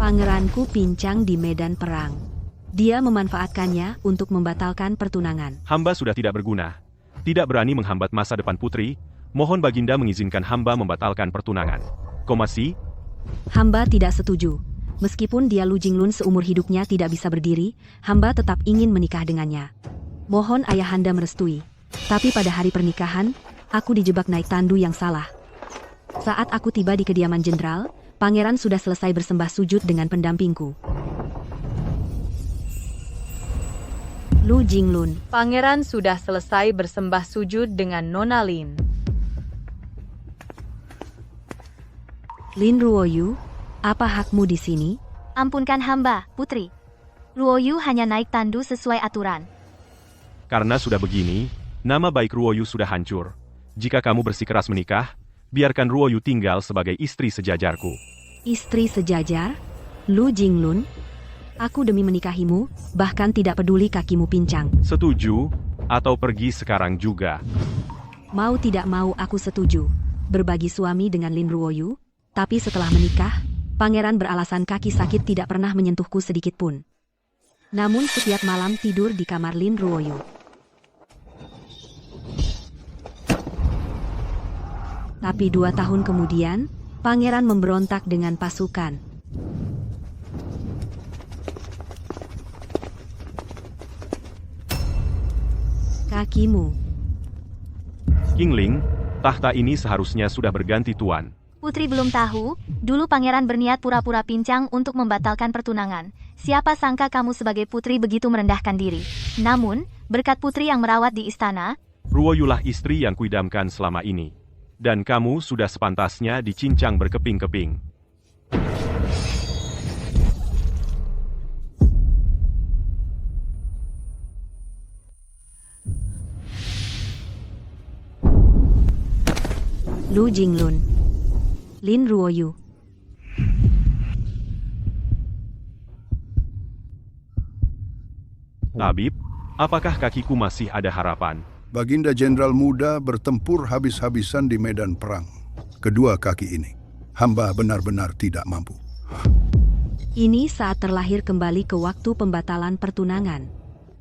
Pangeranku pincang di medan perang. Dia memanfaatkannya untuk membatalkan pertunangan. Hamba sudah tidak berguna. Tidak berani menghambat masa depan putri. Mohon Baginda mengizinkan hamba membatalkan pertunangan. Komasi? Hamba tidak setuju. Meskipun dia Lu Jinglun seumur hidupnya tidak bisa berdiri, hamba tetap ingin menikah dengannya. Mohon ayahanda merestui. Tapi pada hari pernikahan, aku dijebak naik tandu yang salah. Saat aku tiba di kediaman jenderal, pangeran sudah selesai bersembah sujud dengan pendampingku. Lu Jinglun. Pangeran sudah selesai bersembah sujud dengan Nona Lin. Lin Ruoyu, apa hakmu di sini? Ampunkan hamba, putri. Ruoyu hanya naik tandu sesuai aturan. Karena sudah begini, nama baik Ruoyu sudah hancur. Jika kamu bersikeras menikah, biarkan Ruoyu tinggal sebagai istri sejajarku. Istri sejajar? Lu Jinglun? Aku demi menikahimu, bahkan tidak peduli kakimu pincang. Setuju, atau pergi sekarang juga. Mau tidak mau aku setuju. Berbagi suami dengan Lin Ruoyu, tapi setelah menikah, pangeran beralasan kaki sakit tidak pernah menyentuhku sedikit pun. Namun setiap malam tidur di kamar Lin Ruoyu. Tapi 2 tahun kemudian, pangeran memberontak dengan pasukan. Kakimu. Qingling, tahta ini seharusnya sudah berganti tuan. Putri belum tahu, dulu pangeran berniat pura-pura pincang untuk membatalkan pertunangan. Siapa sangka kamu sebagai putri begitu merendahkan diri. Namun, berkat putri yang merawat di istana, Ruoyulah istri yang kuidamkan selama ini. Dan kamu sudah sepantasnya dicincang berkeping-keping. Lu Jinglun. Lin Ruoyu. Tabib, apakah kakiku masih ada harapan? Baginda Jenderal muda bertempur habis-habisan di medan perang. Kedua kaki ini, hamba benar-benar tidak mampu. Ini saat terlahir kembali ke waktu pembatalan pertunangan.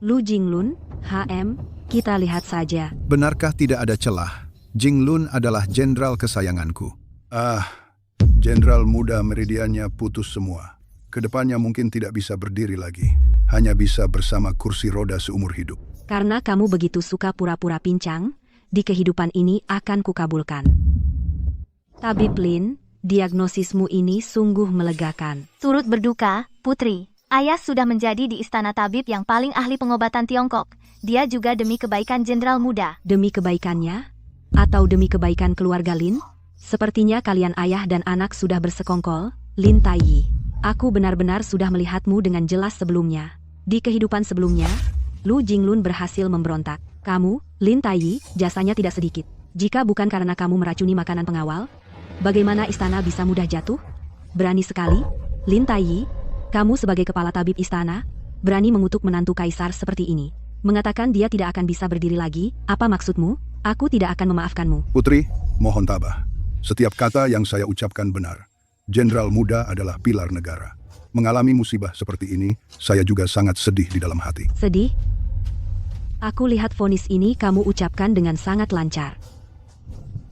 Lu Jinglun, HM, kita lihat saja. Benarkah tidak ada celah? Jinglun adalah jenderal kesayanganku. Jenderal muda meridiannya putus semua. Kedepannya mungkin tidak bisa berdiri lagi. Hanya bisa bersama kursi roda seumur hidup. Karena kamu begitu suka pura-pura pincang, di kehidupan ini akan kukabulkan. Tabib Lin, diagnosismu ini sungguh melegakan. turut berduka, putri. Ayah sudah menjadi di istana tabib yang paling ahli pengobatan Tiongkok. Dia juga demi kebaikan jenderal muda. Demi kebaikannya? Atau demi kebaikan keluarga Lin? Sepertinya kalian ayah dan anak sudah bersekongkol, Lin Taiyi. Aku benar-benar sudah melihatmu dengan jelas sebelumnya. Di kehidupan sebelumnya, Lu Jinglun berhasil memberontak. Kamu, Lin Taiyi, jasanya tidak sedikit. Jika bukan karena kamu meracuni makanan pengawal, bagaimana istana bisa mudah jatuh? Berani sekali, Lin Taiyi, kamu sebagai kepala tabib istana, berani mengutuk menantu kaisar seperti ini. Mengatakan dia tidak akan bisa berdiri lagi, apa maksudmu? Aku tidak akan memaafkanmu. Putri, mohon tabah. Setiap kata yang saya ucapkan benar. Jenderal muda adalah pilar negara. Mengalami musibah seperti ini, saya juga sangat sedih di dalam hati. Sedih? Aku lihat vonis ini kamu ucapkan dengan sangat lancar.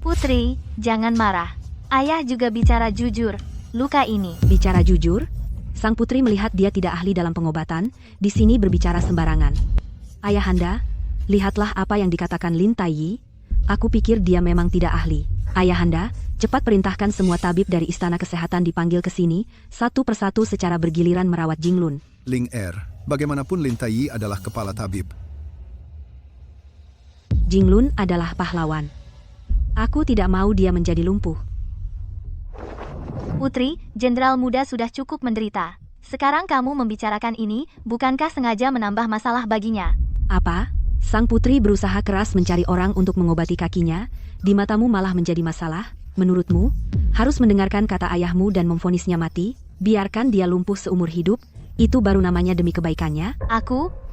Putri, jangan marah. Ayah juga bicara jujur. Luka ini. Bicara jujur? Sang putri melihat dia tidak ahli dalam pengobatan, di sini berbicara sembarangan. Ayahanda, lihatlah apa yang dikatakan Lin Taiyi. Aku pikir dia memang tidak ahli. Ayahanda, cepat perintahkan semua tabib dari istana kesehatan dipanggil ke sini, satu persatu secara bergiliran merawat Jinglun. Ling Er, bagaimanapun Lin Taiyi adalah kepala tabib. Jinglun adalah pahlawan. Aku tidak mau dia menjadi lumpuh. Putri, jenderal muda sudah cukup menderita. Sekarang kamu membicarakan ini, bukankah sengaja menambah masalah baginya? Apa? Sang putri berusaha keras mencari orang untuk mengobati kakinya, di matamu malah menjadi masalah? Menurutmu, harus mendengarkan kata ayahmu dan memvonisnya mati, biarkan dia lumpuh seumur hidup, itu baru namanya demi kebaikannya?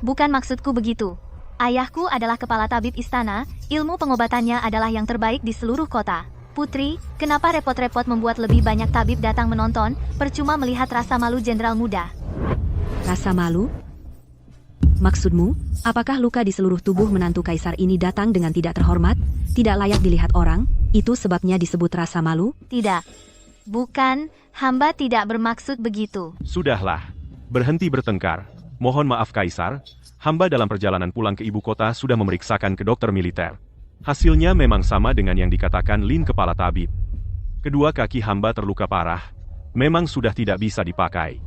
Bukan maksudku begitu. Ayahku adalah kepala tabib istana, ilmu pengobatannya adalah yang terbaik di seluruh kota. Putri, kenapa repot-repot membuat lebih banyak tabib datang menonton, percuma melihat rasa malu Jenderal Muda? Rasa malu? Maksudmu, apakah luka di seluruh tubuh menantu kaisar ini datang dengan tidak terhormat, tidak layak dilihat orang, itu sebabnya disebut rasa malu? Tidak. Bukan, hamba tidak bermaksud begitu. Sudahlah, berhenti bertengkar. Mohon maaf Kaisar, hamba dalam perjalanan pulang ke ibu kota sudah memeriksakan ke dokter militer. Hasilnya memang sama dengan yang dikatakan Lin kepala tabib. Kedua kaki hamba terluka parah, memang sudah tidak bisa dipakai.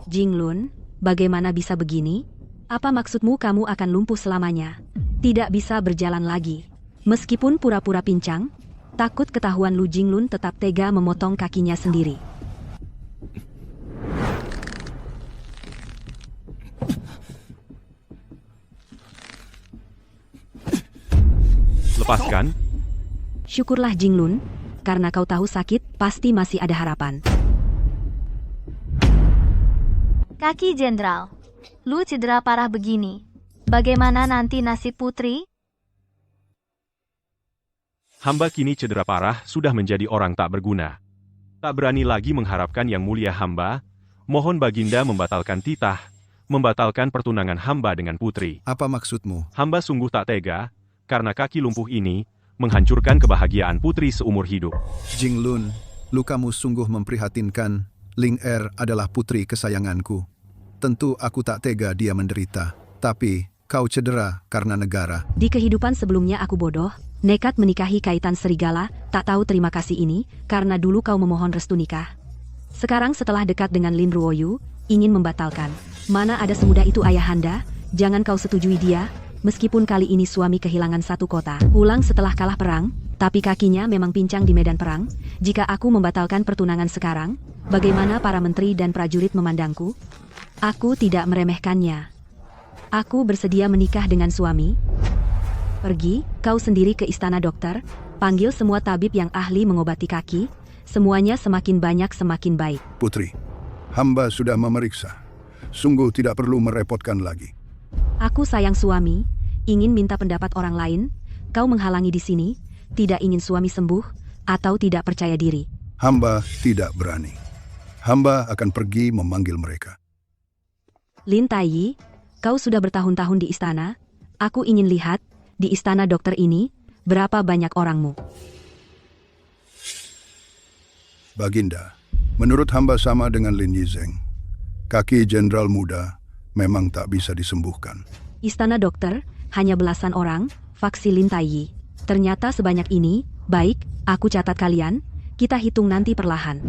Jinglun, bagaimana bisa begini? Apa maksudmu kamu akan lumpuh selamanya? Tidak bisa berjalan lagi. Meskipun pura-pura pincang, takut ketahuan Lu Jinglun tetap tega memotong kakinya sendiri. Lepaskan. Syukurlah Jinglun, karena kau tahu sakit, pasti masih ada harapan. Kaki Jenderal, Lu cedera parah begini. Bagaimana nanti nasib Putri? Hamba kini cedera parah sudah menjadi orang tak berguna. Tak berani lagi mengharapkan yang mulia hamba, mohon Baginda membatalkan titah, membatalkan pertunangan hamba dengan putri. Apa maksudmu? Hamba sungguh tak tega, karena kaki lumpuh ini menghancurkan kebahagiaan putri seumur hidup. Jinglun, lukamu sungguh memprihatinkan. Ling Er adalah putri kesayanganku. Tentu aku tak tega dia menderita. Tapi, kau cedera karena negara. Di kehidupan sebelumnya aku bodoh, nekat menikahi kaitan serigala, tak tahu terima kasih ini, karena dulu kau memohon restu nikah. Sekarang setelah dekat dengan Lin Ruoyu, ingin membatalkan. Mana ada semudah itu ayahanda, jangan kau setujui dia, meskipun kali ini suami kehilangan satu kota. Pulang setelah kalah perang, tapi kakinya memang pincang di medan perang. Jika aku membatalkan pertunangan sekarang, bagaimana para menteri dan prajurit memandangku? Aku tidak meremehkannya. Aku bersedia menikah dengan suami. Pergi, kau sendiri ke istana dokter, panggil semua tabib yang ahli mengobati kaki, semuanya semakin banyak semakin baik. Putri, hamba sudah memeriksa. Sungguh tidak perlu merepotkan lagi. Aku sayang suami, ingin minta pendapat orang lain, kau menghalangi di sini, tidak ingin suami sembuh, atau tidak percaya diri. Hamba tidak berani. Hamba akan pergi memanggil mereka. Lin Taiyi, kau sudah bertahun-tahun di istana, aku ingin lihat, di istana dokter ini, berapa banyak orangmu. Baginda, menurut hamba sama dengan Lin Yizeng. Kaki Jenderal Muda memang tak bisa disembuhkan. Istana dokter, hanya belasan orang, faksi Lin Taiyi. Ternyata sebanyak ini, baik, aku catat kalian, kita hitung nanti perlahan.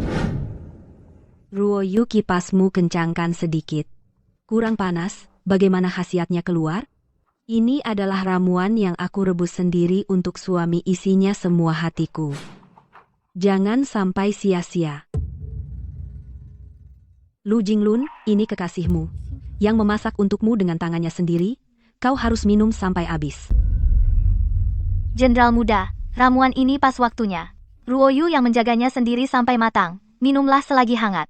Ruoyu, kipasmu kencangkan sedikit. Kurang panas, bagaimana khasiatnya keluar? Ini adalah ramuan yang aku rebus sendiri untuk suami, isinya semua hatiku. Jangan sampai sia-sia. Lu Jinglun, ini kekasihmu, yang memasak untukmu dengan tangannya sendiri, kau harus minum sampai habis. Jenderal Muda, ramuan ini pas waktunya. Ruoyu yang menjaganya sendiri sampai matang. Minumlah selagi hangat.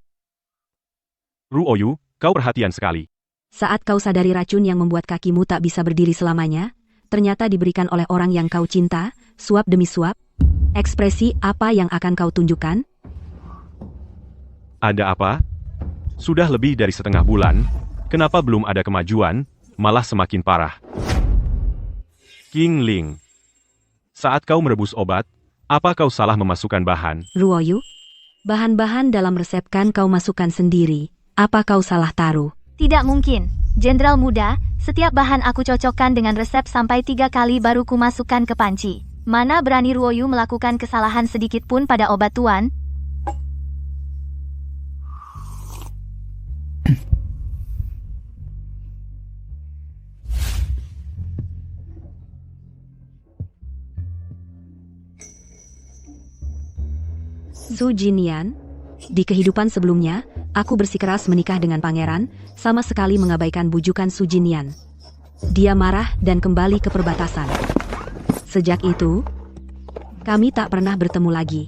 Ruoyu, kau perhatian sekali. Saat kau sadari racun yang membuat kakimu tak bisa berdiri selamanya, ternyata diberikan oleh orang yang kau cinta, suap demi suap. Ekspresi apa yang akan kau tunjukkan? Ada apa? Sudah lebih dari setengah bulan, kenapa belum ada kemajuan, malah semakin parah. King Ling, saat kau merebus obat, apa kau salah memasukkan bahan? Ruoyu, bahan-bahan dalam resep kan kau masukkan sendiri, apa kau salah taruh? Tidak mungkin. Jenderal Muda, setiap bahan aku cocokkan dengan resep sampai 3 kali baru ku masukkan ke panci. Mana berani Ruoyu melakukan kesalahan sedikit pun pada obat tuan? Su Jinian, di kehidupan sebelumnya, aku bersikeras menikah dengan pangeran, sama sekali mengabaikan bujukan Su Jinian. Dia marah dan kembali ke perbatasan. Sejak itu, kami tak pernah bertemu lagi.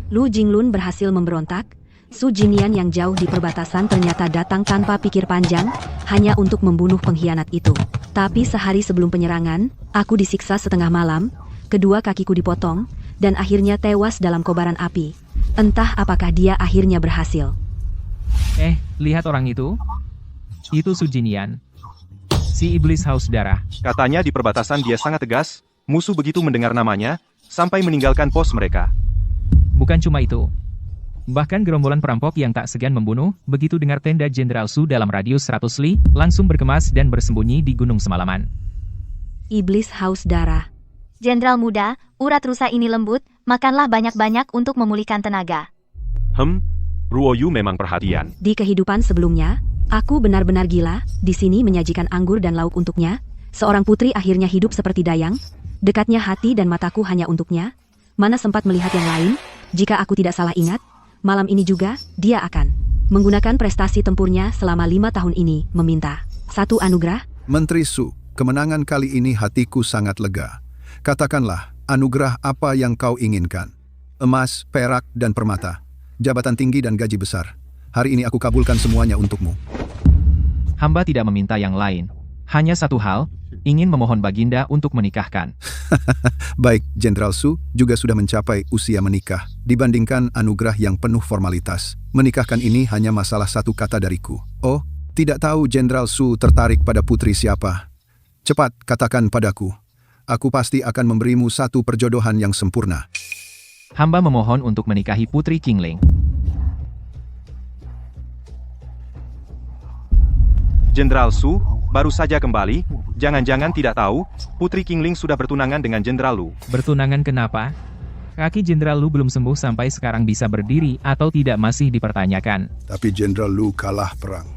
Lu Jinglun berhasil memberontak, Su Jinian yang jauh di perbatasan ternyata datang tanpa pikir panjang, hanya untuk membunuh pengkhianat itu. Tapi sehari sebelum penyerangan, aku disiksa setengah malam, kedua kakiku dipotong, dan akhirnya tewas dalam kobaran api. Entah apakah dia akhirnya berhasil. Lihat orang itu? Itu Su Jinian. Si iblis haus darah. Katanya di perbatasan dia sangat tegas, musuh begitu mendengar namanya, sampai meninggalkan pos mereka. Bukan cuma itu. Bahkan gerombolan perampok yang tak segan membunuh, begitu dengar tenda Jenderal Su dalam radius 100 li, langsung berkemas dan bersembunyi di gunung semalaman. Iblis haus darah. Jenderal muda, urat rusa ini lembut, makanlah banyak-banyak untuk memulihkan tenaga. Ruoyu memang perhatian. Di kehidupan sebelumnya, aku benar-benar gila, di sini menyajikan anggur dan lauk untuknya, seorang putri akhirnya hidup seperti dayang, dekatnya hati dan mataku hanya untuknya, mana sempat melihat yang lain, jika aku tidak salah ingat, malam ini juga, dia akan menggunakan prestasi tempurnya selama 5 tahun ini, meminta satu anugerah. Menteri Su, kemenangan kali ini hatiku sangat lega. Katakanlah, anugerah apa yang kau inginkan? Emas, perak, dan permata. Jabatan tinggi dan gaji besar. Hari ini aku kabulkan semuanya untukmu. Hamba tidak meminta yang lain. Hanya satu hal, ingin memohon Baginda untuk menikahkan. Baik, Jenderal Su juga sudah mencapai usia menikah. Dibandingkan anugerah yang penuh formalitas, menikahkan ini hanya masalah satu kata dariku. Oh, tidak tahu Jenderal Su tertarik pada putri siapa? Cepat, katakan padaku. Aku pasti akan memberimu satu perjodohan yang sempurna. Hamba memohon untuk menikahi Putri Qingling. Jenderal Su, baru saja kembali, jangan-jangan tidak tahu, Putri Qingling sudah bertunangan dengan Jenderal Lu. Bertunangan kenapa? Kaki Jenderal Lu belum sembuh sampai sekarang bisa berdiri atau tidak masih dipertanyakan. Tapi Jenderal Lu kalah perang.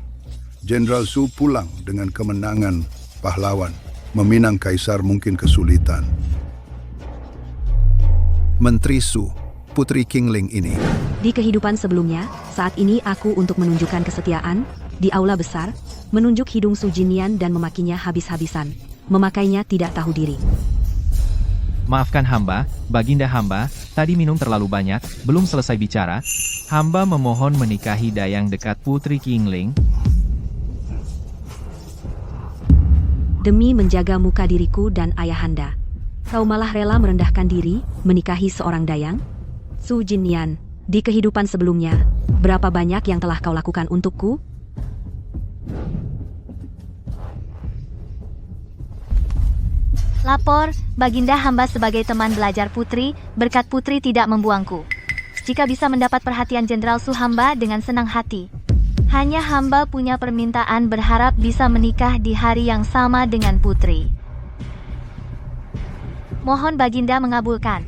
Jenderal Su pulang dengan kemenangan pahlawan. Meminang kaisar mungkin kesulitan. Menteri Su, Putri Qingling ini. Di kehidupan sebelumnya, saat ini aku untuk menunjukkan kesetiaan, di aula besar, menunjuk hidung Su Jinian dan memakinya habis-habisan. Memakainya tidak tahu diri. Maafkan hamba, Baginda hamba, tadi minum terlalu banyak, belum selesai bicara. Hamba memohon menikahi dayang dekat Putri Qingling. Demi menjaga muka diriku dan ayahanda, kau malah rela merendahkan diri, menikahi seorang dayang? Su Jinian, di kehidupan sebelumnya, berapa banyak yang telah kau lakukan untukku? Lapor, Baginda hamba sebagai teman belajar putri, berkat putri tidak membuangku. Jika bisa mendapat perhatian Jenderal Su hamba dengan senang hati. Hanya hamba punya permintaan berharap bisa menikah di hari yang sama dengan putri. Mohon Baginda mengabulkan.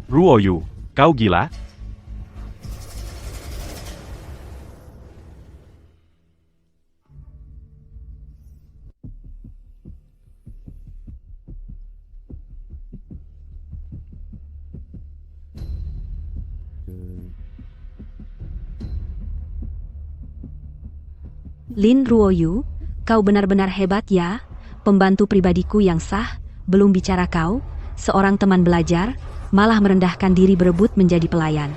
Ruoyu, kau gila? Lin Ruoyu, kau benar-benar hebat ya, pembantu pribadiku yang sah, belum bicara kau, seorang teman belajar, malah merendahkan diri berebut menjadi pelayan.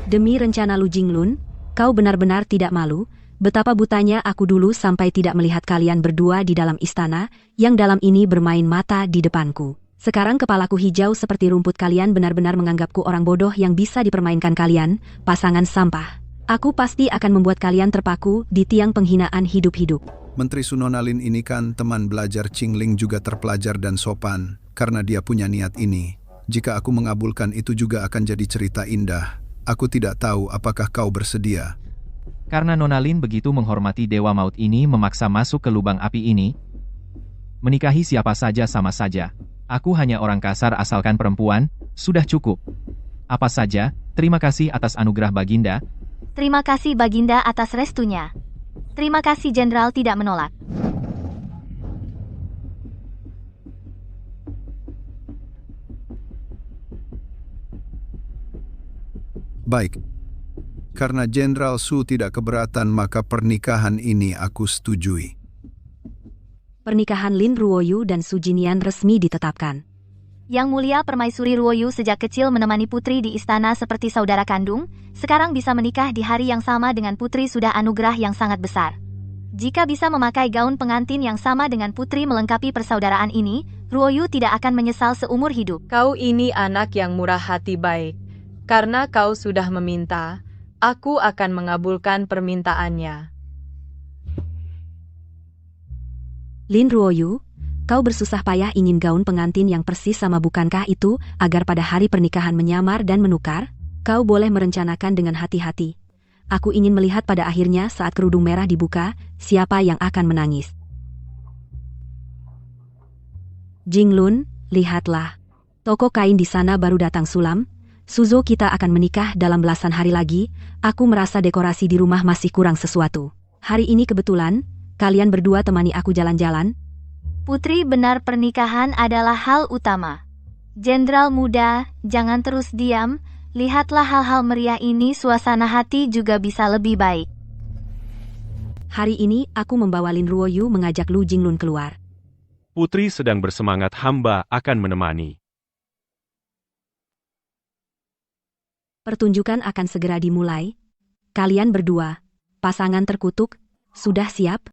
Demi rencana Lu Jinglun, kau benar-benar tidak malu, betapa butanya aku dulu sampai tidak melihat kalian berdua di dalam istana, yang dalam ini bermain mata di depanku. Sekarang kepalaku hijau seperti rumput, kalian benar-benar menganggapku orang bodoh yang bisa dipermainkan kalian, pasangan sampah. Aku pasti akan membuat kalian terpaku di tiang penghinaan hidup-hidup. Menteri Su Nonalin ini kan teman belajar Qingling juga terpelajar dan sopan. Karena dia punya niat ini. Jika aku mengabulkan itu juga akan jadi cerita indah. Aku tidak tahu apakah kau bersedia. Karena Nonalin begitu menghormati Dewa Maut ini memaksa masuk ke lubang api ini. Menikahi siapa saja sama saja. Aku hanya orang kasar asalkan perempuan, sudah cukup. Apa saja, terima kasih atas anugerah Baginda. Terima kasih Baginda atas restunya. Terima kasih Jenderal tidak menolak. Baik. Karena Jenderal Su tidak keberatan maka pernikahan ini aku setujui. Pernikahan Lin Ruoyu dan Su Jinian resmi ditetapkan. Yang Mulia Permaisuri Ruoyu sejak kecil menemani putri di istana seperti saudara kandung, sekarang bisa menikah di hari yang sama dengan putri sudah anugerah yang sangat besar. Jika bisa memakai gaun pengantin yang sama dengan putri melengkapi persaudaraan ini, Ruoyu tidak akan menyesal seumur hidup. Kau ini anak yang murah hati baik. Karena kau sudah meminta, aku akan mengabulkan permintaannya. Lin Ruoyu, kau bersusah payah ingin gaun pengantin yang persis sama bukankah itu, agar pada hari pernikahan menyamar dan menukar? Kau boleh merencanakan dengan hati-hati. Aku ingin melihat pada akhirnya saat kerudung merah dibuka, siapa yang akan menangis. Jinglun, lihatlah. Toko kain di sana baru datang sulam. Suzo kita akan menikah dalam belasan hari lagi, aku merasa dekorasi di rumah masih kurang sesuatu. Hari ini kebetulan, kalian berdua temani aku jalan-jalan. Putri benar pernikahan adalah hal utama. Jenderal muda, jangan terus diam, lihatlah hal-hal meriah ini suasana hati juga bisa lebih baik. Hari ini aku membawa Lin Ruoyu mengajak Lu Jinglun keluar. Putri sedang bersemangat, hamba akan menemani. Pertunjukan akan segera dimulai. Kalian berdua, pasangan terkutuk, sudah siap?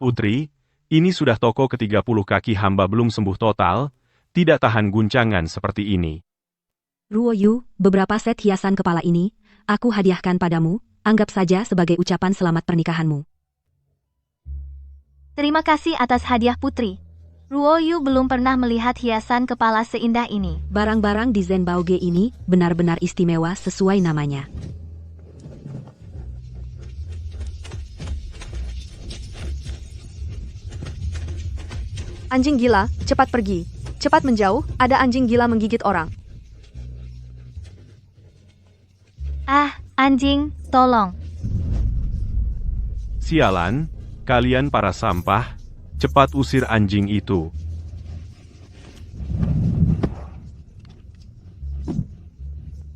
Putri, ini sudah toko ke-30 kaki hamba belum sembuh total, tidak tahan guncangan seperti ini. Ruoyu, beberapa set hiasan kepala ini, aku hadiahkan padamu, anggap saja sebagai ucapan selamat pernikahanmu. Terima kasih atas hadiah Putri. Ruoyu belum pernah melihat hiasan kepala seindah ini. Barang-barang di Zenbaoge ini benar-benar istimewa sesuai namanya. Anjing gila, cepat pergi. Cepat menjauh, ada anjing gila menggigit orang. Ah, anjing, tolong. Sialan, kalian para sampah, cepat usir anjing itu.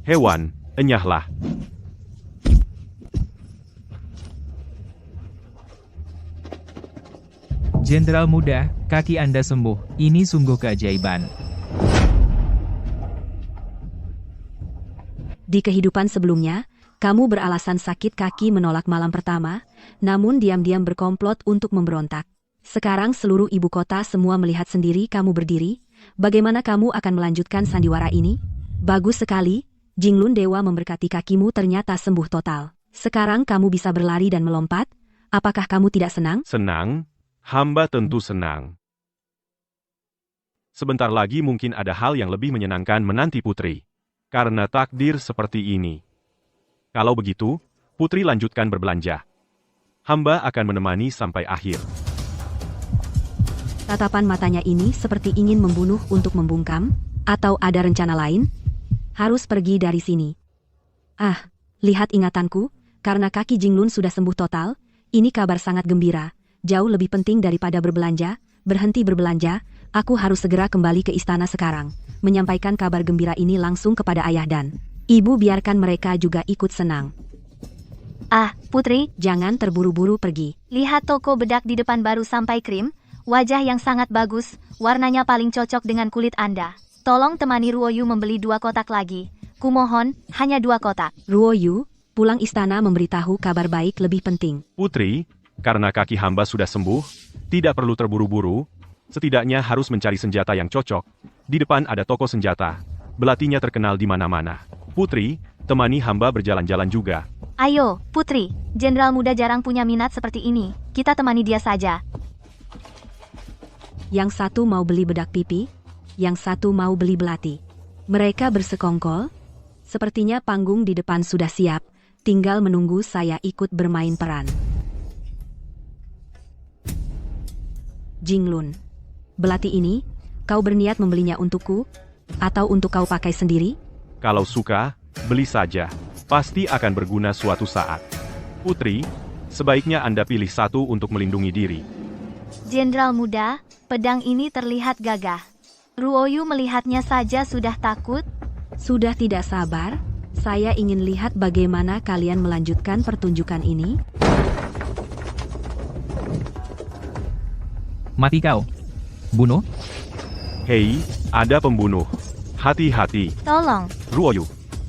Hewan, enyahlah. Jenderal muda, kaki Anda sembuh. Ini sungguh keajaiban. Di kehidupan sebelumnya, kamu beralasan sakit kaki menolak malam pertama, namun diam-diam berkomplot untuk memberontak. Sekarang seluruh ibu kota semua melihat sendiri kamu berdiri. Bagaimana kamu akan melanjutkan sandiwara ini? Bagus sekali, Jinglun Dewa memberkati kakimu ternyata sembuh total. Sekarang kamu bisa berlari dan melompat. Apakah kamu tidak senang? Senang? Hamba tentu senang. Sebentar lagi mungkin ada hal yang lebih menyenangkan menanti Putri. Karena takdir seperti ini. Kalau begitu, Putri lanjutkan berbelanja. Hamba akan menemani sampai akhir. Tatapan matanya ini seperti ingin membunuh untuk membungkam, atau ada rencana lain? Harus pergi dari sini. Ah, lihat ingatanku, karena kaki Jinglun sudah sembuh total, ini kabar sangat gembira. Jauh lebih penting daripada berbelanja, berhenti berbelanja, aku harus segera kembali ke istana sekarang, menyampaikan kabar gembira ini langsung kepada ayah dan ibu, biarkan mereka juga ikut senang. Ah, Putri, Jangan terburu-buru pergi. lihat toko bedak di depan baru sampai krim, wajah yang sangat bagus, warnanya paling cocok dengan kulit Anda. Tolong temani Ruoyu membeli 2 kotak lagi. Kumohon, hanya 2 kotak. Ruoyu, pulang istana memberitahu kabar baik lebih penting. Putri, karena kaki hamba sudah sembuh, tidak perlu terburu-buru, setidaknya harus mencari senjata yang cocok. Di depan ada toko senjata, belatinya terkenal di mana-mana. Putri, temani hamba berjalan-jalan juga. Ayo, Putri, jenderal muda jarang punya minat seperti ini, kita temani dia saja. Yang satu mau beli bedak pipi, yang satu mau beli belati. Mereka bersekongkol, sepertinya panggung di depan sudah siap, tinggal menunggu saya ikut bermain peran. Jinglun, belati ini, kau berniat membelinya untukku, atau untuk kau pakai sendiri? Kalau suka, beli saja. Pasti akan berguna suatu saat. Putri, sebaiknya Anda pilih satu untuk melindungi diri. Jenderal muda, pedang ini terlihat gagah. Ruoyu melihatnya saja sudah takut. Sudah tidak sabar, saya ingin lihat bagaimana kalian melanjutkan pertunjukan ini. Mati kau. Bunuh. Hei, ada pembunuh. Hati-hati. Tolong. Ruoyu.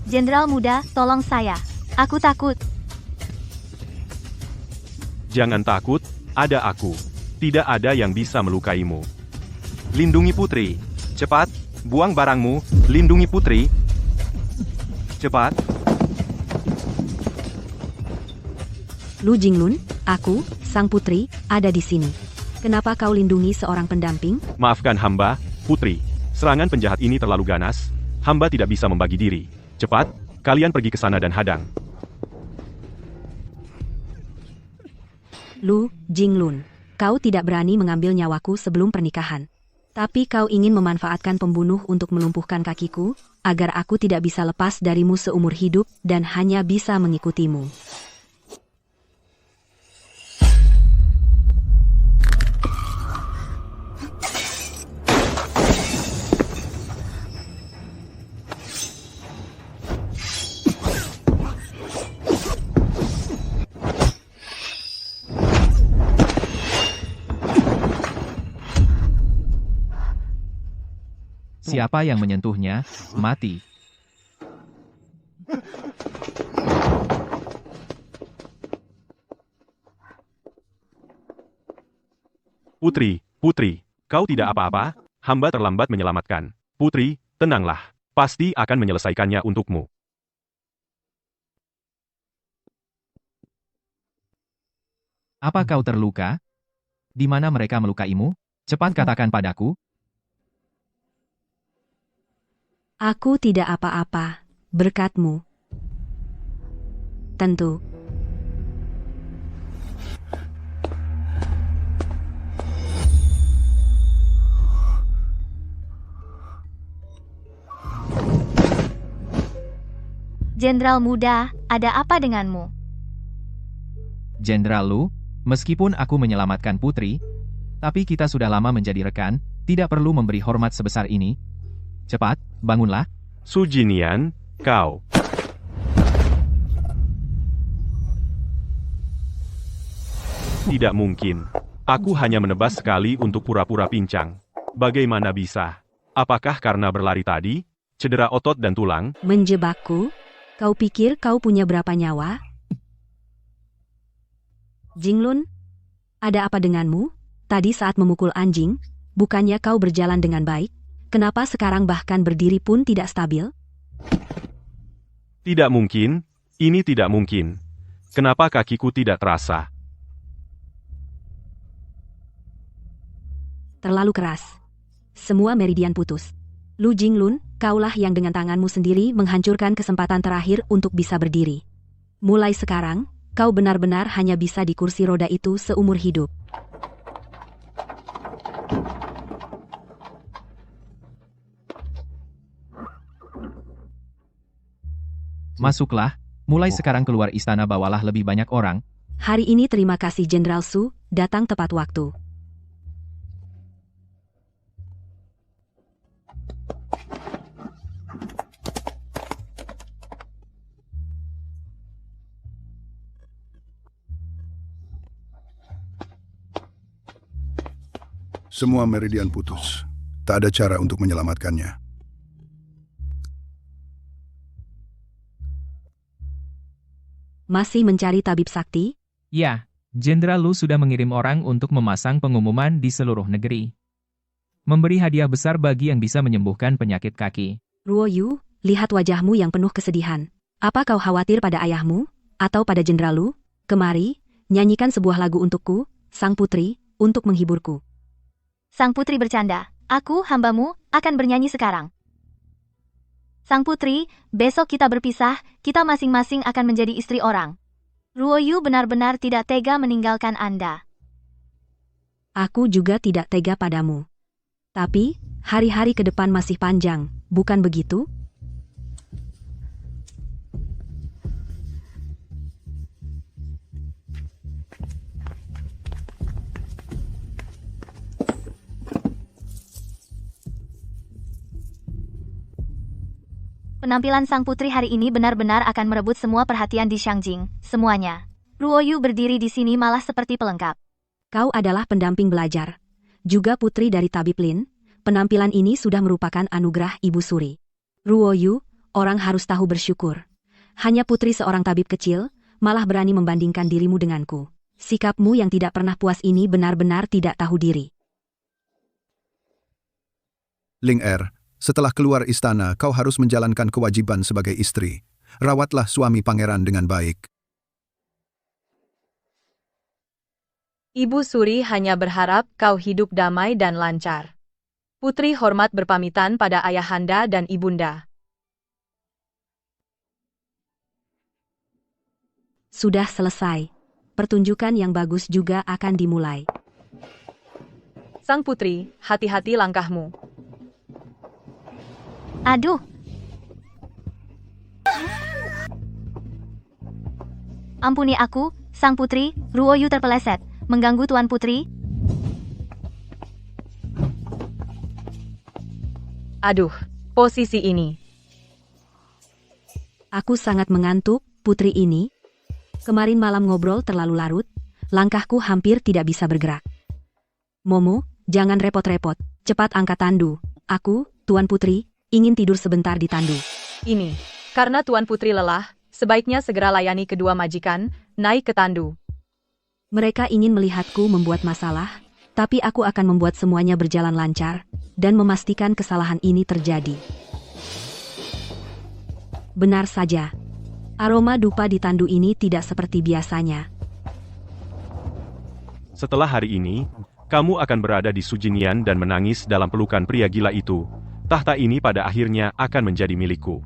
Jenderal muda, tolong saya. Aku takut. Jangan takut, ada aku. Tidak ada yang bisa melukaimu. Lindungi putri. Cepat, buang barangmu. Lindungi putri. Cepat. Lu Jinglun, aku, sang putri, ada di sini. Kenapa kau lindungi seorang pendamping? Maafkan hamba, putri. Serangan penjahat ini terlalu ganas. Hamba tidak bisa membagi diri. Cepat, kalian pergi ke sana dan hadang. Lu Jinglun, kau tidak berani mengambil nyawaku sebelum pernikahan. Tapi kau ingin memanfaatkan pembunuh untuk melumpuhkan kakiku, agar aku tidak bisa lepas darimu seumur hidup dan hanya bisa mengikutimu. Siapa yang menyentuhnya, mati. Putri, putri, kau tidak apa-apa? Hamba terlambat menyelamatkan. Putri, tenanglah. Pasti akan menyelesaikannya untukmu. Apa kau terluka? Di mana mereka melukaimu? Cepat katakan padaku. Aku tidak apa-apa, berkatmu. Tentu. Jenderal muda, ada apa denganmu? Jenderal Lu, meskipun aku menyelamatkan putri, tapi kita sudah lama menjadi rekan, tidak perlu memberi hormat sebesar ini. Cepat, bangunlah. Su Jinian, kau. Tidak mungkin. Aku hanya menebas sekali untuk pura-pura pincang. Bagaimana bisa? Apakah karena berlari tadi? Cedera otot dan tulang? Menjebakku? Kau pikir kau punya berapa nyawa? Jinglun, ada apa denganmu? Tadi saat memukul anjing, bukannya kau berjalan dengan baik? Kenapa sekarang bahkan berdiri pun tidak stabil? Tidak mungkin. Ini tidak mungkin. Kenapa kakiku tidak terasa? Terlalu keras. Semua meridian putus. Lu Jinglun, kaulah yang dengan tanganmu sendiri menghancurkan kesempatan terakhir untuk bisa berdiri. Mulai sekarang, kau benar-benar hanya bisa di kursi roda itu seumur hidup. Masuklah, mulai sekarang keluar istana bawalah lebih banyak orang. Hari ini terima kasih Jenderal Su, datang tepat waktu. Semua meridian putus. Tak ada cara untuk menyelamatkannya. Masih mencari tabib sakti? Ya, Jenderal Lu sudah mengirim orang untuk memasang pengumuman di seluruh negeri. Memberi hadiah besar bagi yang bisa menyembuhkan penyakit kaki. Ruo Yu, lihat wajahmu yang penuh kesedihan. Apa kau khawatir pada ayahmu? Atau pada Jenderal Lu? Kemari, nyanyikan sebuah lagu untukku, sang putri, untuk menghiburku. Sang putri bercanda. Aku, hambamu, akan bernyanyi sekarang. Sang putri, besok kita berpisah, kita masing-masing akan menjadi istri orang. Ruo Yu benar-benar tidak tega meninggalkan Anda. Aku juga tidak tega padamu. Tapi, hari-hari ke depan masih panjang, bukan begitu? Penampilan sang putri hari ini benar-benar akan merebut semua perhatian di Shangjing, semuanya. Ruo Yu berdiri di sini malah seperti pelengkap. Kau adalah pendamping belajar. Juga putri dari Tabib Lin, penampilan ini sudah merupakan anugerah Ibu Suri. Ruo Yu, orang harus tahu bersyukur. Hanya putri seorang tabib kecil, malah berani membandingkan dirimu denganku. Sikapmu yang tidak pernah puas ini benar-benar tidak tahu diri. Ling Er, setelah keluar istana, kau harus menjalankan kewajiban sebagai istri. Rawatlah suami pangeran dengan baik. Ibu Suri hanya berharap kau hidup damai dan lancar. Putri hormat berpamitan pada ayahanda dan ibunda. Sudah selesai. Pertunjukan yang bagus juga akan dimulai. Sang putri, hati-hati langkahmu. Aduh. Ampuni aku, sang putri, Ruoyu terpeleset. Mengganggu Tuan Putri? Aduh, posisi ini. Aku sangat mengantuk, putri ini. Kemarin malam ngobrol terlalu larut, langkahku hampir tidak bisa bergerak. Momo, jangan repot-repot, cepat angkat tandu. Aku, Tuan Putri, ingin tidur sebentar di tandu. Ini, karena Tuan Putri lelah, sebaiknya segera layani kedua majikan, naik ke tandu. Mereka ingin melihatku membuat masalah, tapi aku akan membuat semuanya berjalan lancar, dan memastikan kesalahan ini terjadi. Benar saja. Aroma dupa di tandu ini tidak seperti biasanya. Setelah hari ini, kamu akan berada di Sujinian dan menangis dalam pelukan pria gila itu. Tahta ini pada akhirnya akan menjadi milikku.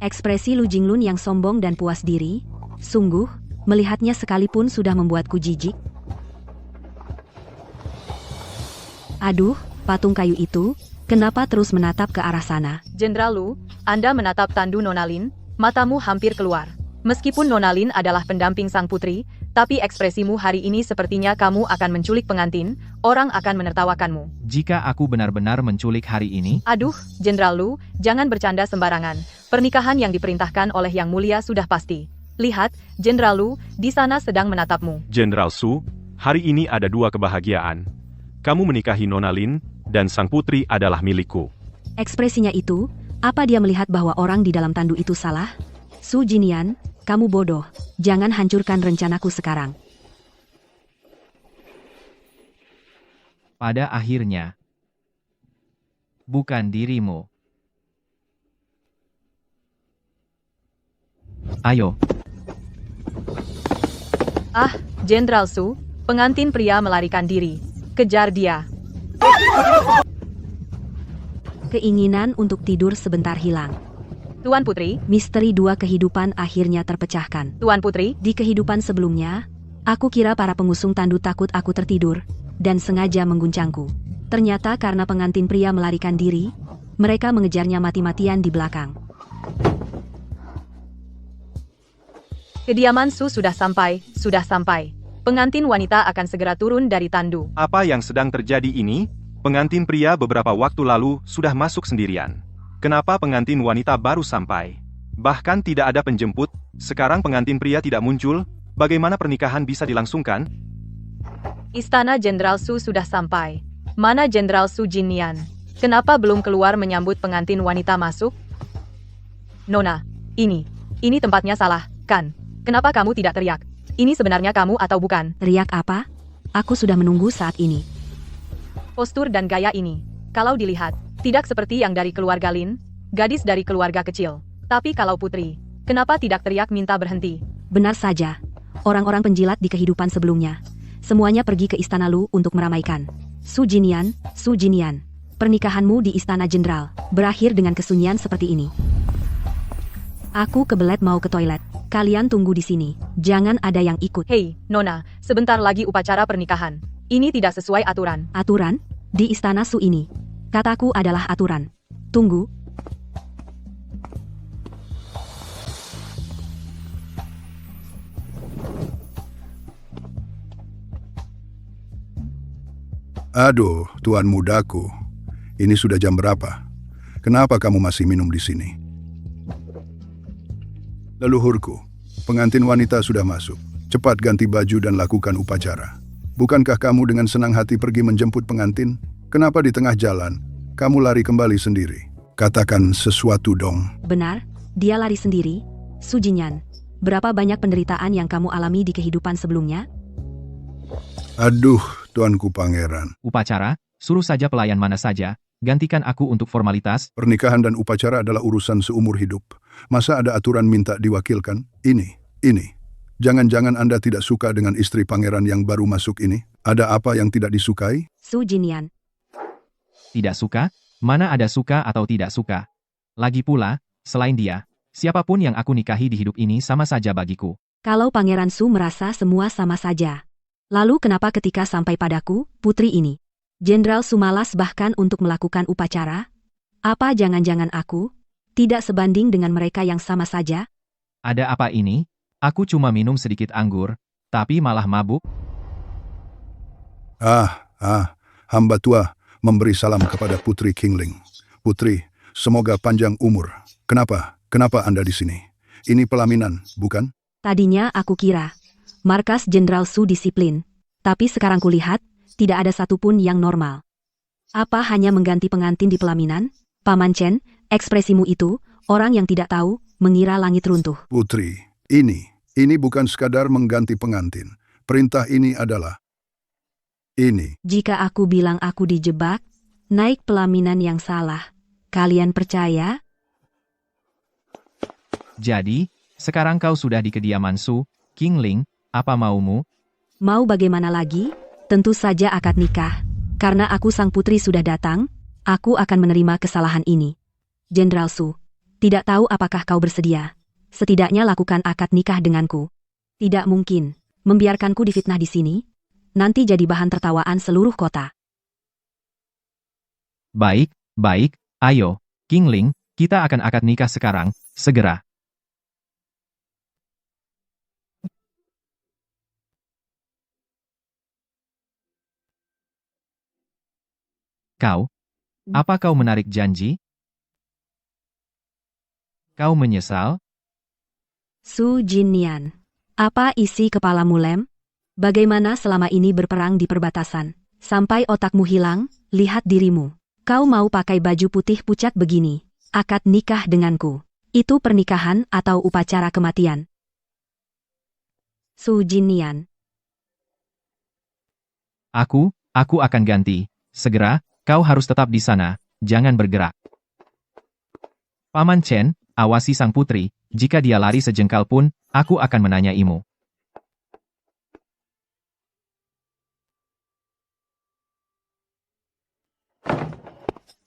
Ekspresi Lu Jinglun yang sombong dan puas diri, sungguh, melihatnya sekalipun sudah membuatku jijik. Aduh, patung kayu itu, kenapa terus menatap ke arah sana? Jenderal Lu, Anda menatap tandu Nona Lin, matamu hampir keluar. Meskipun Nona Lin adalah pendamping sang putri, tapi ekspresimu hari ini sepertinya kamu akan menculik pengantin, orang akan menertawakanmu. Jika aku benar-benar menculik hari ini, Aduh, Jenderal Lu, jangan bercanda sembarangan. Pernikahan yang diperintahkan oleh Yang Mulia sudah pasti. Lihat, Jenderal Lu, di sana sedang menatapmu. Jenderal Su, hari ini ada dua kebahagiaan. Kamu menikahi Nona Lin, dan sang putri adalah milikku. Ekspresinya itu, apa dia melihat bahwa orang di dalam tandu itu salah? Su Jinian, kamu bodoh. Jangan hancurkan rencanaku sekarang. pada akhirnya, bukan dirimu. Ayo. Ah, Jenderal Su, pengantin pria melarikan diri. Kejar dia. Keinginan untuk tidur sebentar hilang. Tuan Putri, Misteri dua kehidupan akhirnya terpecahkan. Tuan Putri, Di kehidupan sebelumnya, aku kira para pengusung tandu takut aku tertidur, dan sengaja mengguncangku. Ternyata karena pengantin pria melarikan diri, mereka mengejarnya mati-matian di belakang. kediaman Su sudah sampai, sudah sampai. Pengantin wanita akan segera turun dari tandu. Apa yang sedang terjadi ini? Pengantin pria beberapa waktu lalu sudah masuk sendirian. Kenapa pengantin wanita baru sampai? Bahkan tidak ada penjemput, sekarang pengantin pria tidak muncul, bagaimana pernikahan bisa dilangsungkan? Istana Jenderal Su sudah sampai. Mana Jenderal Su Jinian? Kenapa belum keluar menyambut pengantin wanita masuk? Nona, ini tempatnya salah, kan? Kenapa kamu tidak teriak? Ini sebenarnya kamu atau bukan? Teriak apa? Aku sudah menunggu saat ini. Postur dan gaya ini, kalau dilihat, tidak seperti yang dari keluarga Lin, gadis dari keluarga kecil. Tapi kalau putri, kenapa tidak teriak minta berhenti? Benar saja. Orang-orang penjilat di kehidupan sebelumnya. Semuanya pergi ke Istana Lu untuk meramaikan. Su Jinian, pernikahanmu di Istana Jenderal berakhir dengan kesunyian seperti ini. Aku kebelet mau ke toilet. Kalian tunggu di sini. Jangan ada yang ikut. Hei, Nona, sebentar lagi upacara pernikahan. Ini tidak sesuai aturan. Aturan? Di Istana Su ini. Kataku adalah aturan. Tunggu. Aduh, tuan mudaku. Ini sudah jam berapa? Kenapa kamu masih minum di sini? Leluhurku, pengantin wanita sudah masuk. Cepat ganti baju dan lakukan upacara. Bukankah kamu dengan senang hati pergi menjemput pengantin? Kenapa di tengah jalan, kamu lari kembali sendiri. Katakan sesuatu dong. Benar, dia lari sendiri. Su Jinyan, berapa banyak penderitaan yang kamu alami di kehidupan sebelumnya? Aduh, tuanku pangeran. Upacara, suruh saja pelayan mana saja, gantikan aku untuk formalitas. Pernikahan dan upacara adalah urusan seumur hidup. Masa ada aturan minta diwakilkan? Ini. Jangan-jangan Anda tidak suka dengan istri pangeran yang baru masuk ini? Ada apa yang tidak disukai? Su Jinyan, Tidak suka? Mana ada suka atau tidak suka? Lagi pula, selain dia, siapapun yang aku nikahi di hidup ini sama saja bagiku. kalau Pangeran Su merasa semua sama saja. Lalu kenapa ketika sampai padaku, putri ini? Jenderal Su malas bahkan untuk melakukan upacara? Apa jangan-jangan aku tidak sebanding dengan mereka yang sama saja? Ada apa ini? Aku cuma minum sedikit anggur, tapi malah mabuk. Hamba tua memberi salam kepada Putri Qingling. Putri, semoga panjang umur. Kenapa Anda di sini? Ini pelaminan, bukan? Tadinya aku kira markas Jenderal Su disiplin, tapi sekarang kulihat tidak ada satupun yang normal. Apa hanya mengganti pengantin di pelaminan? Paman Chen, ekspresimu itu, orang yang tidak tahu, mengira langit runtuh. Putri, ini bukan sekadar mengganti pengantin. Perintah ini adalah ini. Jika aku bilang aku dijebak, naik pelaminan yang salah, kalian percaya? Jadi, sekarang kau sudah di kediaman Su, Qingling, apa maumu? Mau bagaimana lagi? Tentu saja akad nikah. Karena aku sang putri sudah datang, aku akan menerima kesalahan ini. Jenderal Su, tidak tahu apakah kau bersedia. Setidaknya lakukan akad nikah denganku. Tidak mungkin, membiarkanku difitnah di sini. Nanti jadi bahan tertawaan seluruh kota. Baik, ayo, Qingling, kita akan akad nikah sekarang, segera. Apa kau menarik janji? Kau menyesal? Su Jinyan, apa isi kepalamu lem? Bagaimana selama ini berperang di perbatasan? Sampai otakmu hilang, lihat dirimu. Kau mau pakai baju putih pucat begini. Akad nikah denganku. Itu pernikahan atau upacara kematian? Su Jinyan, Aku akan ganti. Segera, kau harus tetap di sana, jangan bergerak. Paman Chen, awasi sang putri, jika dia lari sejengkal pun, aku akan menanyaimu.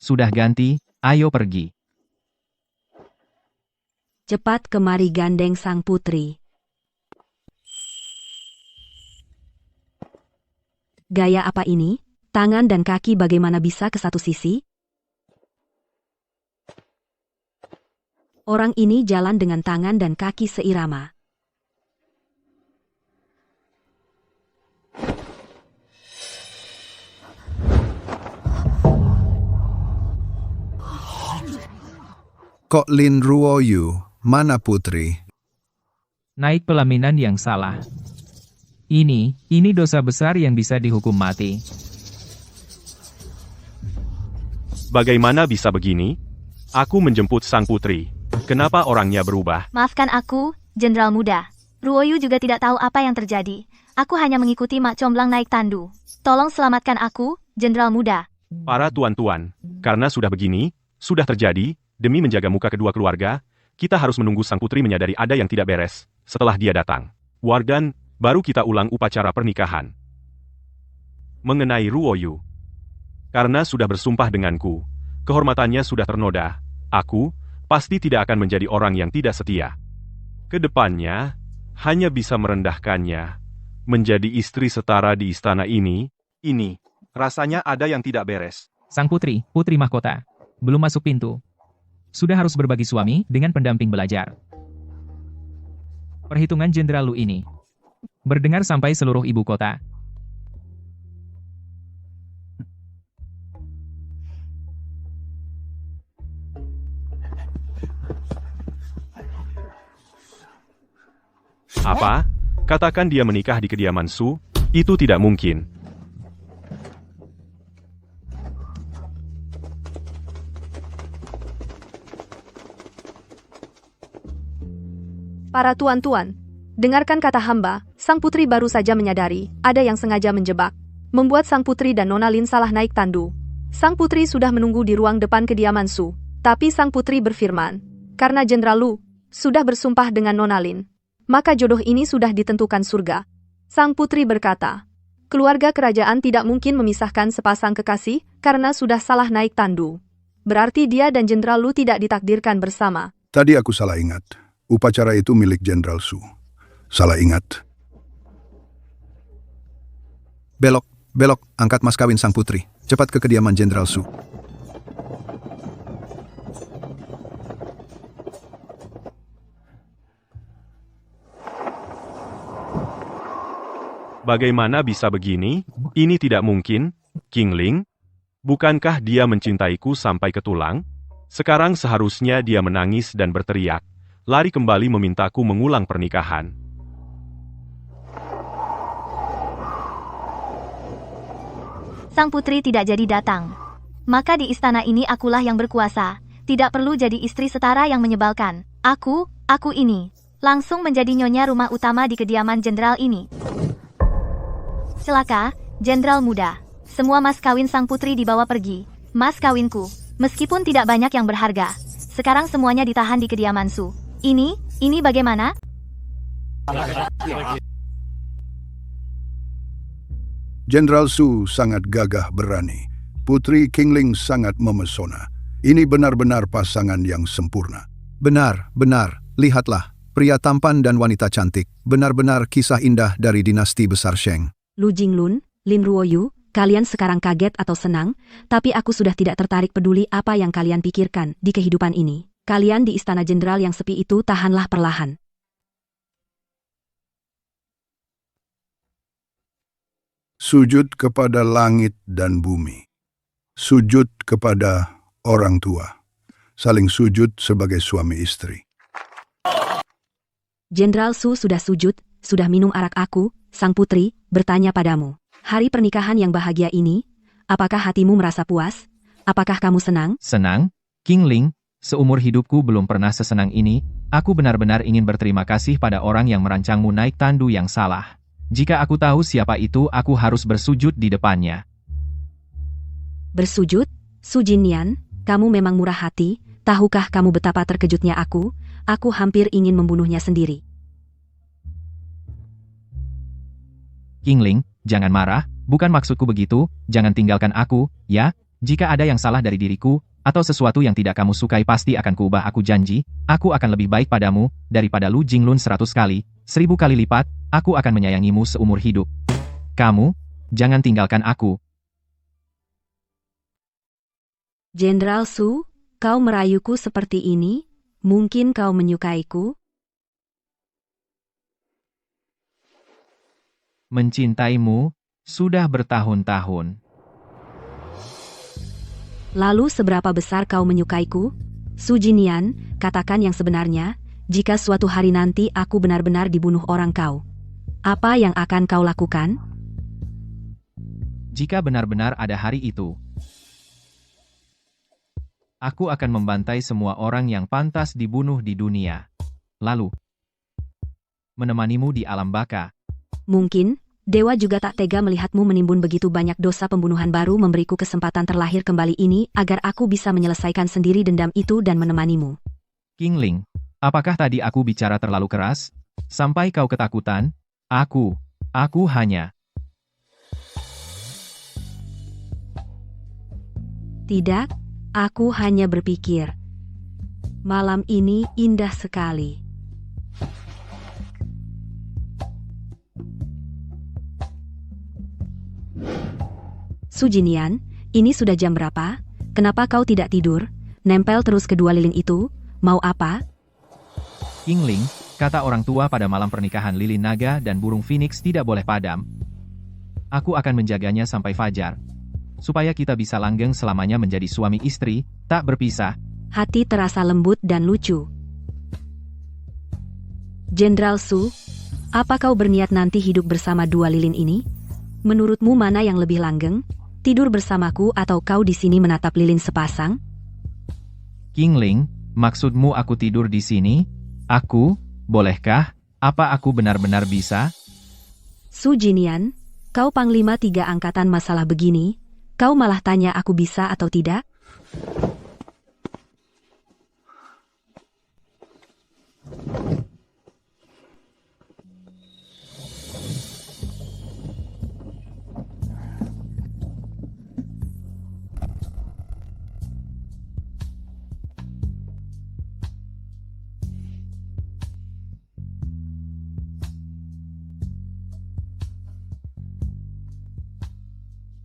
Sudah ganti, ayo pergi. cepat kemari gandeng sang putri. Gaya apa ini? Tangan dan kaki bagaimana bisa ke satu sisi? Orang ini jalan dengan tangan dan kaki seirama. Kok Lin Ruoyu, mana putri? Naik pelaminan yang salah. Ini dosa besar yang bisa dihukum mati. Bagaimana bisa begini? Aku menjemput sang putri. Kenapa orangnya berubah? Maafkan aku, Jenderal Muda. Ruoyu juga tidak tahu apa yang terjadi. Aku hanya mengikuti Mak Comblang naik tandu. Tolong selamatkan aku, Jenderal Muda. Para tuan-tuan, karena sudah begini, sudah terjadi, demi menjaga muka kedua keluarga, kita harus menunggu sang putri menyadari ada yang tidak beres. Setelah dia datang, Wardan, baru kita ulang upacara pernikahan. Mengenai Ruoyu, karena sudah bersumpah denganku, kehormatannya sudah ternoda, aku pasti tidak akan menjadi orang yang tidak setia. Kedepannya, hanya bisa merendahkannya, menjadi istri setara di istana ini, rasanya ada yang tidak beres. Sang putri, putri mahkota, belum masuk pintu. Sudah harus berbagi suami dengan pendamping belajar. Perhitungan Jenderal Lu ini berdengar sampai seluruh ibu kota. Apa? Katakan dia menikah di kediaman Su? Itu tidak mungkin. Para tuan-tuan, dengarkan kata hamba, sang putri baru saja menyadari, ada yang sengaja menjebak, membuat sang putri dan Nona Lin salah naik tandu. Sang putri sudah menunggu di ruang depan kediaman Su, tapi sang putri berfirman, karena Jenderal Lu sudah bersumpah dengan Nona Lin, maka jodoh ini sudah ditentukan surga. Sang putri berkata, keluarga kerajaan tidak mungkin memisahkan sepasang kekasih karena sudah salah naik tandu. Berarti dia dan Jenderal Lu tidak ditakdirkan bersama. Tadi aku salah ingat. Upacara itu milik Jenderal Su. Salah ingat. Belok, belok, angkat mas kawin sang putri. Cepat ke kediaman Jenderal Su. Bagaimana bisa begini? Ini tidak mungkin, King Ling. Bukankah dia mencintaiku sampai ke tulang? Sekarang seharusnya dia menangis dan berteriak, lari kembali memintaku mengulang pernikahan. Sang putri tidak jadi datang. Maka di istana ini akulah yang berkuasa. Tidak perlu jadi istri setara yang menyebalkan. Aku ini. Langsung menjadi nyonya rumah utama di kediaman jenderal ini. Celaka, jenderal muda. Semua mas kawin sang putri dibawa pergi. Mas kawinku, meskipun tidak banyak yang berharga, sekarang semuanya ditahan di kediaman Su. Ini bagaimana? Jenderal Su sangat gagah berani. Putri King Ling sangat memesona. Ini benar-benar pasangan yang sempurna. Benar. Lihatlah, pria tampan dan wanita cantik. Benar-benar kisah indah dari dinasti besar Sheng. Lu Jinglun, Lin Ruoyu, kalian sekarang kaget atau senang, tapi aku sudah tidak tertarik peduli apa yang kalian pikirkan di kehidupan ini. Kalian di istana jenderal yang sepi itu tahanlah perlahan. Sujud kepada langit dan bumi. Sujud kepada orang tua. Saling sujud sebagai suami istri. Jenderal Su sudah sujud, sudah minum arak aku, sang putri, bertanya padamu. Hari pernikahan yang bahagia ini, apakah hatimu merasa puas? Apakah kamu senang? Senang? King Ling, seumur hidupku belum pernah sesenang ini. Aku benar-benar ingin berterima kasih pada orang yang merancangmu naik tandu yang salah. Jika aku tahu siapa itu, aku harus bersujud di depannya. Bersujud? Su Jinnian, kamu memang murah hati. Tahukah kamu betapa terkejutnya aku? Aku hampir ingin membunuhnya sendiri. King Ling, jangan marah, bukan maksudku begitu, jangan tinggalkan aku, ya? Jika ada yang salah dari diriku, atau sesuatu yang tidak kamu sukai pasti akan kuubah. Aku janji, aku akan lebih baik padamu, daripada Lu Jinglun 100 kali, 1000 kali lipat, aku akan menyayangimu seumur hidup. Kamu, jangan tinggalkan aku. Jenderal Su, kau merayuku seperti ini? Mungkin kau menyukaiku? Mencintaimu, sudah bertahun-tahun. Lalu seberapa besar kau menyukaiku? Su Jinnian, katakan yang sebenarnya, jika suatu hari nanti aku benar-benar dibunuh orang kau. Apa yang akan kau lakukan? Jika benar-benar ada hari itu, aku akan membantai semua orang yang pantas dibunuh di dunia. Lalu, menemanimu di alam baka. Mungkin, Dewa juga tak tega melihatmu menimbun begitu banyak dosa pembunuhan baru memberiku kesempatan terlahir kembali ini agar aku bisa menyelesaikan sendiri dendam itu dan menemanimu. King Ling, apakah tadi aku bicara terlalu keras? Sampai kau ketakutan? Aku hanya... Tidak, aku hanya berpikir. Malam ini indah sekali. Su Jinnian, ini sudah jam berapa? Kenapa kau tidak tidur? Nempel terus kedua lilin itu, mau apa? King Ling, kata orang tua pada malam pernikahan lilin naga dan burung phoenix tidak boleh padam. Aku akan menjaganya sampai fajar. Supaya kita bisa langgeng selamanya menjadi suami istri, tak berpisah. Hati terasa lembut dan lucu. Jenderal Su, apa kau berniat nanti hidup bersama dua lilin ini? Menurutmu mana yang lebih langgeng? Tidur bersamaku atau kau di sini menatap lilin sepasang? King Ling, maksudmu aku tidur di sini? Bolehkah? Apa aku benar-benar bisa? Su Jinian, kau panglima 3 angkatan masalah begini, kau malah tanya aku bisa atau tidak?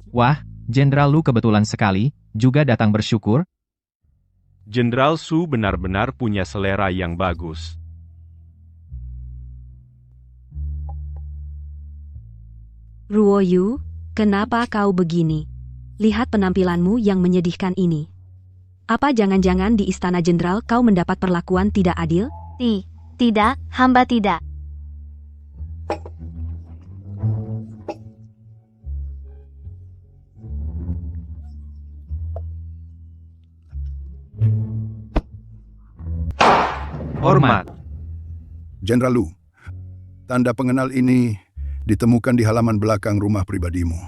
Wah, Jenderal Lu kebetulan sekali, juga datang bersyukur. Jenderal Su benar-benar punya selera yang bagus. Ruoyu, kenapa kau begini? Lihat penampilanmu yang menyedihkan ini. Apa jangan-jangan di Istana Jenderal kau mendapat perlakuan tidak adil? Tidak, hamba tidak. Hormat. Jenderal Lu, tanda pengenal ini ditemukan di halaman belakang rumah pribadimu.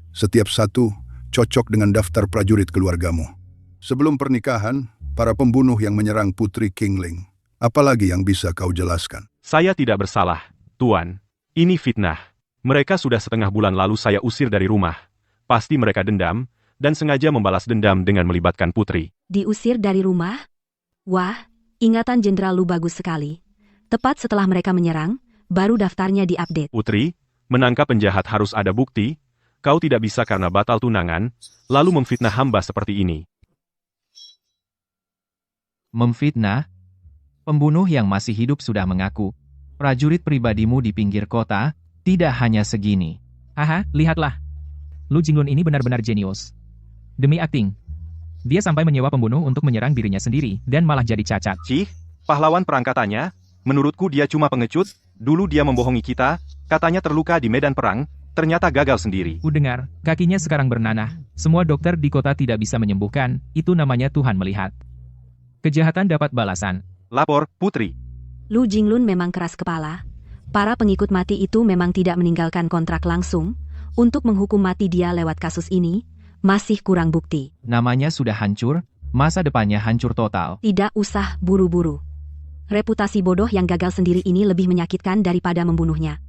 Setiap satu cocok dengan daftar prajurit keluargamu. Sebelum pernikahan, para pembunuh yang menyerang Putri Qingling. Apalagi yang bisa kau jelaskan? Saya tidak bersalah, Tuan. Ini fitnah. Mereka sudah setengah bulan lalu saya usir dari rumah. Pasti mereka dendam, dan sengaja membalas dendam dengan melibatkan Putri. Diusir dari rumah? Wah, ingatan Jenderal Lu bagus sekali. Tepat setelah mereka menyerang, baru daftarnya diupdate. Putri, menangkap penjahat harus ada bukti. Kau tidak bisa karena batal tunangan, lalu memfitnah hamba seperti ini. Memfitnah? Pembunuh yang masih hidup sudah mengaku. Prajurit pribadimu di pinggir kota, tidak hanya segini. Haha, lihatlah. Lu Jinglun ini benar-benar jenius. Demi akting. Dia sampai menyewa pembunuh untuk menyerang dirinya sendiri, dan malah jadi cacat. Cih, pahlawan perangkatannya, menurutku dia cuma pengecut. Dulu dia membohongi kita, katanya terluka di medan perang, ternyata gagal sendiri. Ku dengar, kakinya sekarang bernanah. Semua dokter di kota tidak bisa menyembuhkan, itu namanya Tuhan melihat. Kejahatan dapat balasan. Lapor, Putri. Lu Jinglun memang keras kepala. Para pengikut mati itu memang tidak meninggalkan kontrak langsung. Untuk menghukum mati dia lewat kasus ini, masih kurang bukti. Namanya sudah hancur, masa depannya hancur total. Tidak usah buru-buru. Reputasi bodoh yang gagal sendiri ini lebih menyakitkan daripada membunuhnya.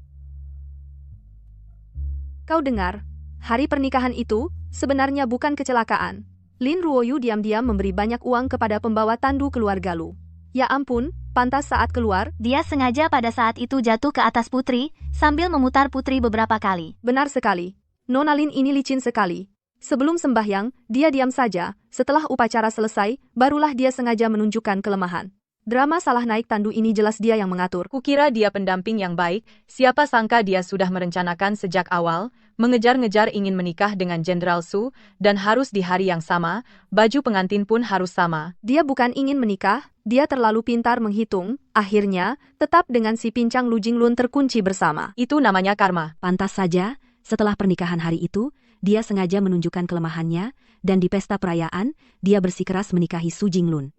Kau dengar, hari pernikahan itu sebenarnya bukan kecelakaan. Lin Ruoyu diam-diam memberi banyak uang kepada pembawa tandu keluarga Lu. Ya ampun, pantas saat keluar. Dia sengaja pada saat itu jatuh ke atas Putri, sambil memutar Putri beberapa kali. Benar sekali. Nona Lin ini licin sekali. Sebelum sembahyang, dia diam saja. Setelah upacara selesai, barulah dia sengaja menunjukkan kelemahan. Drama salah naik tandu ini jelas dia yang mengatur. Kukira dia pendamping yang baik, siapa sangka dia sudah merencanakan sejak awal, mengejar-ngejar ingin menikah dengan Jenderal Su, dan harus di hari yang sama, baju pengantin pun harus sama. Dia bukan ingin menikah, dia terlalu pintar menghitung, akhirnya, tetap dengan si pincang Lu Jinglun terkunci bersama. Itu namanya karma. Pantas saja, setelah pernikahan hari itu, dia sengaja menunjukkan kelemahannya, dan di pesta perayaan, dia bersikeras menikahi Su Jinglun.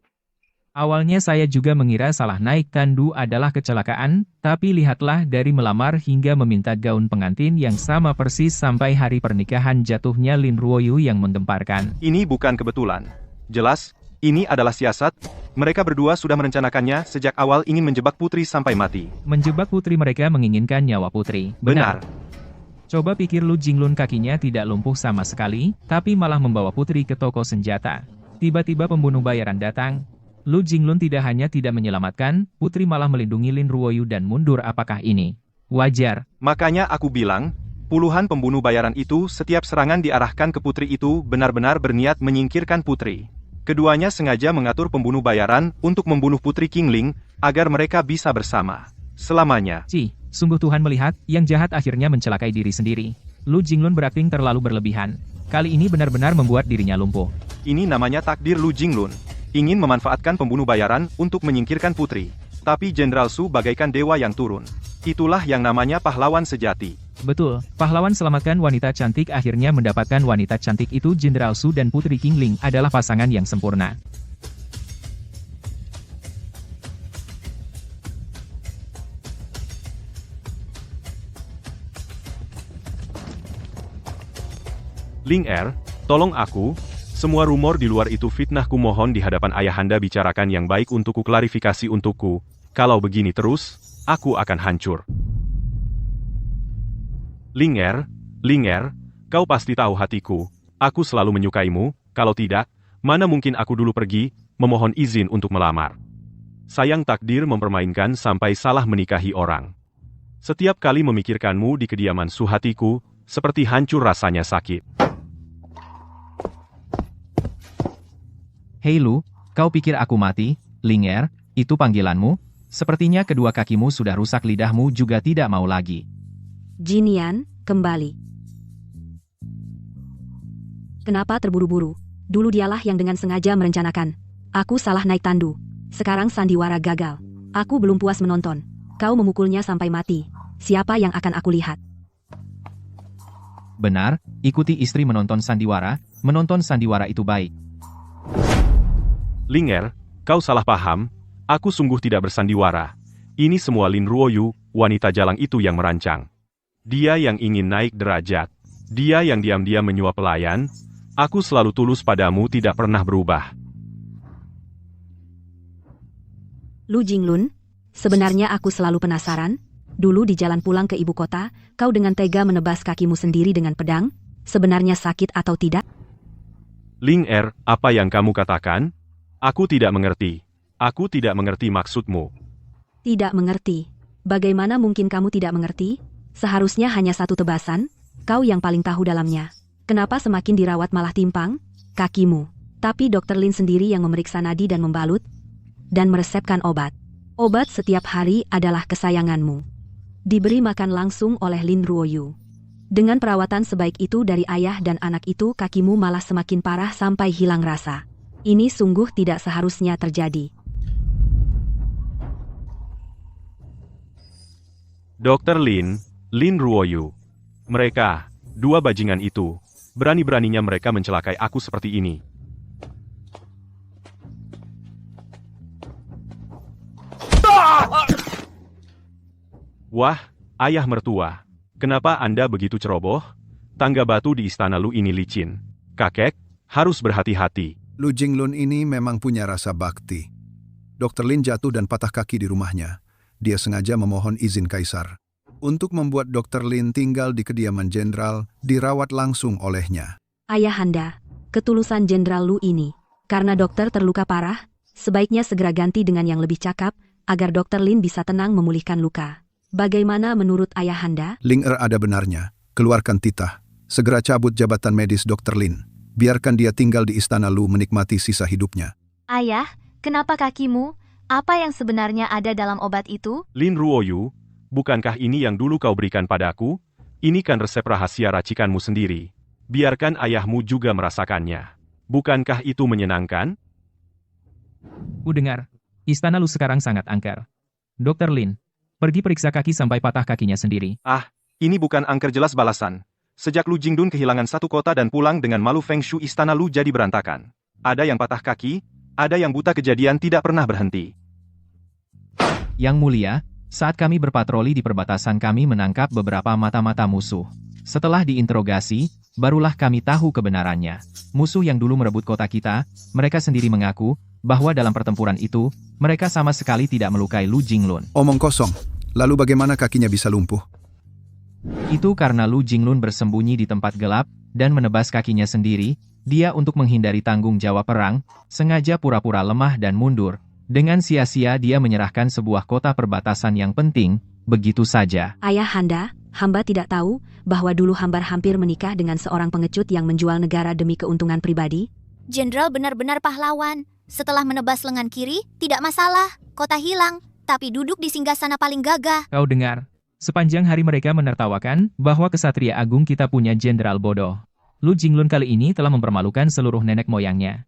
Awalnya saya juga mengira salah naik tandu adalah kecelakaan, tapi lihatlah dari melamar hingga meminta gaun pengantin yang sama persis sampai hari pernikahan jatuhnya Lin Ruoyu yang menggemparkan. Ini bukan kebetulan. Jelas, ini adalah siasat. Mereka berdua sudah merencanakannya sejak awal ingin menjebak Putri sampai mati. Menjebak Putri mereka menginginkan nyawa Putri. Benar. Coba pikir Lu Jinglun kakinya tidak lumpuh sama sekali, tapi malah membawa Putri ke toko senjata. Tiba-tiba pembunuh bayaran datang. Lu Jinglun tidak hanya tidak menyelamatkan, Putri malah melindungi Lin Ruoyu dan mundur. Apakah ini wajar? Makanya aku bilang, puluhan pembunuh bayaran itu setiap serangan diarahkan ke Putri itu benar-benar berniat menyingkirkan Putri. Keduanya sengaja mengatur pembunuh bayaran untuk membunuh Putri Qingling, agar mereka bisa bersama selamanya. Sungguh Tuhan melihat, yang jahat akhirnya mencelakai diri sendiri. Lu Jinglun berakting terlalu berlebihan. Kali ini benar-benar membuat dirinya lumpuh. Ini namanya takdir Lu Jinglun. Ingin memanfaatkan pembunuh bayaran untuk menyingkirkan Putri. Tapi Jenderal Su bagaikan dewa yang turun. Itulah yang namanya pahlawan sejati. Betul, pahlawan selamatkan wanita cantik akhirnya mendapatkan wanita cantik itu. Jenderal Su dan Putri Qingling adalah pasangan yang sempurna. Ling Er, tolong aku. Semua rumor di luar itu fitnah, ku mohon di hadapan ayahanda bicarakan yang baik untukku, klarifikasi untukku. Kalau begini terus, aku akan hancur. Ling Er, kau pasti tahu hatiku. Aku selalu menyukaimu, kalau tidak, mana mungkin aku dulu pergi, memohon izin untuk melamar. Sayang takdir mempermainkan sampai salah menikahi orang. Setiap kali memikirkanmu di kediaman Su, hatiku, seperti hancur rasanya sakit. Hei Lu, kau pikir aku mati? Ling Er, itu panggilanmu? Sepertinya kedua kakimu sudah rusak, lidahmu juga tidak mau lagi. Jinian, kembali. Kenapa terburu-buru? Dulu dialah yang dengan sengaja merencanakan. Aku salah naik tandu. Sekarang sandiwara gagal. Aku belum puas menonton. Kau memukulnya sampai mati. Siapa yang akan aku lihat? Benar, ikuti istri menonton sandiwara itu baik. Ling Er, kau salah paham. Aku sungguh tidak bersandiwara. Ini semua Lin Ruoyu, wanita jalang itu yang merancang. Dia yang ingin naik derajat. Dia yang diam-diam menyuap pelayan. Aku selalu tulus padamu, tidak pernah berubah. Lu Jinglun, sebenarnya aku selalu penasaran. Dulu di jalan pulang ke ibu kota, kau dengan tega menebas kakimu sendiri dengan pedang. Sebenarnya sakit atau tidak? Ling Er, apa yang kamu katakan? Aku tidak mengerti. Aku tidak mengerti maksudmu. Tidak mengerti. Bagaimana mungkin kamu tidak mengerti? Seharusnya hanya satu tebasan. Kau yang paling tahu dalamnya. Kenapa semakin dirawat malah timpang? Kakimu. Tapi Dr. Lin sendiri yang memeriksa nadi dan membalut. Dan meresepkan obat. Obat setiap hari adalah kesayanganmu. Diberi makan langsung oleh Lin Ruoyu. Dengan perawatan sebaik itu dari ayah dan anak itu, kakimu malah semakin parah sampai hilang rasa. Ini sungguh tidak seharusnya terjadi. Dr. Lin Ruoyu. Mereka, dua bajingan itu, berani-beraninya mereka mencelakai aku seperti ini. Wah, ayah mertua. Kenapa Anda begitu ceroboh? Tangga batu di istana Lu ini licin. Kakek, harus berhati-hati. Lu Jinglun ini memang punya rasa bakti. Dr. Lin jatuh dan patah kaki di rumahnya. Dia sengaja memohon izin kaisar untuk membuat Dr. Lin tinggal di kediaman jenderal, dirawat langsung olehnya. Ayahanda, ketulusan Jenderal Lu ini. Karena dokter terluka parah, sebaiknya segera ganti dengan yang lebih cakap, agar Dr. Lin bisa tenang memulihkan luka. Bagaimana menurut ayahanda? Ling Er ada benarnya. Keluarkan titah. Segera cabut jabatan medis Dr. Lin. Biarkan dia tinggal di istana Lu menikmati sisa hidupnya. Ayah, kenapa kakimu? Apa yang sebenarnya ada dalam obat itu? Lin Ruoyu, bukankah ini yang dulu kau berikan padaku? Ini kan resep rahasia racikanmu sendiri. Biarkan ayahmu juga merasakannya. Bukankah itu menyenangkan? Dengar, istana Lu sekarang sangat angker. Dr. Lin, pergi periksa kaki sampai patah kakinya sendiri. Ah, ini bukan angker, jelas balasan. Sejak Lu Jingdun kehilangan satu kota dan pulang dengan malu, Feng Shui istana Lu jadi berantakan. Ada yang patah kaki, ada yang buta, kejadian tidak pernah berhenti. Yang mulia, saat kami berpatroli di perbatasan kami menangkap beberapa mata-mata musuh. Setelah diinterogasi, barulah kami tahu kebenarannya. Musuh yang dulu merebut kota kita, mereka sendiri mengaku bahwa dalam pertempuran itu, mereka sama sekali tidak melukai Lu Jinglun. Omong kosong. Lalu bagaimana kakinya bisa lumpuh? Itu karena Lu Jinglun bersembunyi di tempat gelap dan menebas kakinya sendiri. Dia untuk menghindari tanggung jawab perang, sengaja pura-pura lemah dan mundur. Dengan sia-sia dia menyerahkan sebuah kota perbatasan yang penting, begitu saja. Ayahanda, hamba tidak tahu bahwa dulu hamba hampir menikah dengan seorang pengecut yang menjual negara demi keuntungan pribadi. Jenderal benar-benar pahlawan. Setelah menebas lengan kiri, tidak masalah. Kota hilang, tapi duduk di singgasana paling gagah. Kau dengar, sepanjang hari mereka menertawakan bahwa kesatria agung kita punya jenderal bodoh. Lu Jinglun kali ini telah mempermalukan seluruh nenek moyangnya.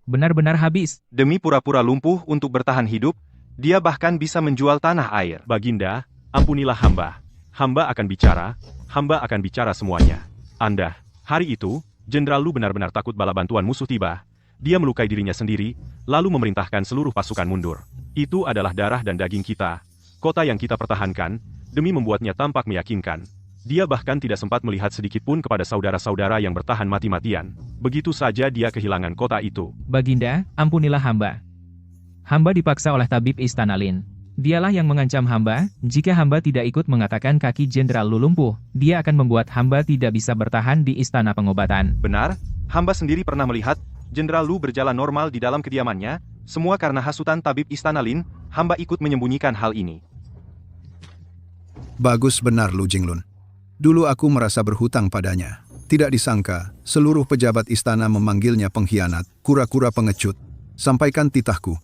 Benar-benar habis. Demi pura-pura lumpuh untuk bertahan hidup, dia bahkan bisa menjual tanah air. Baginda, ampunilah hamba. Hamba akan bicara semuanya. Anda, hari itu, Jenderal Lu benar-benar takut bala bantuan musuh tiba. Dia melukai dirinya sendiri, lalu memerintahkan seluruh pasukan mundur. Itu adalah darah dan daging kita. Kota yang kita pertahankan, demi membuatnya tampak meyakinkan. Dia bahkan tidak sempat melihat sedikit pun kepada saudara-saudara yang bertahan mati-matian. Begitu saja dia kehilangan kota itu. Baginda, ampunilah hamba. Hamba dipaksa oleh tabib Istana Lin. Dialah yang mengancam hamba, jika hamba tidak ikut mengatakan kaki Jenderal Lu lumpuh, dia akan membuat hamba tidak bisa bertahan di istana pengobatan. Benar, hamba sendiri pernah melihat Jenderal Lu berjalan normal di dalam kediamannya, semua karena hasutan tabib Istana Lin, hamba ikut menyembunyikan hal ini. Bagus benar Lu Jinglun. Dulu aku merasa berhutang padanya. Tidak disangka, seluruh pejabat istana memanggilnya pengkhianat, kura-kura pengecut. Sampaikan titahku.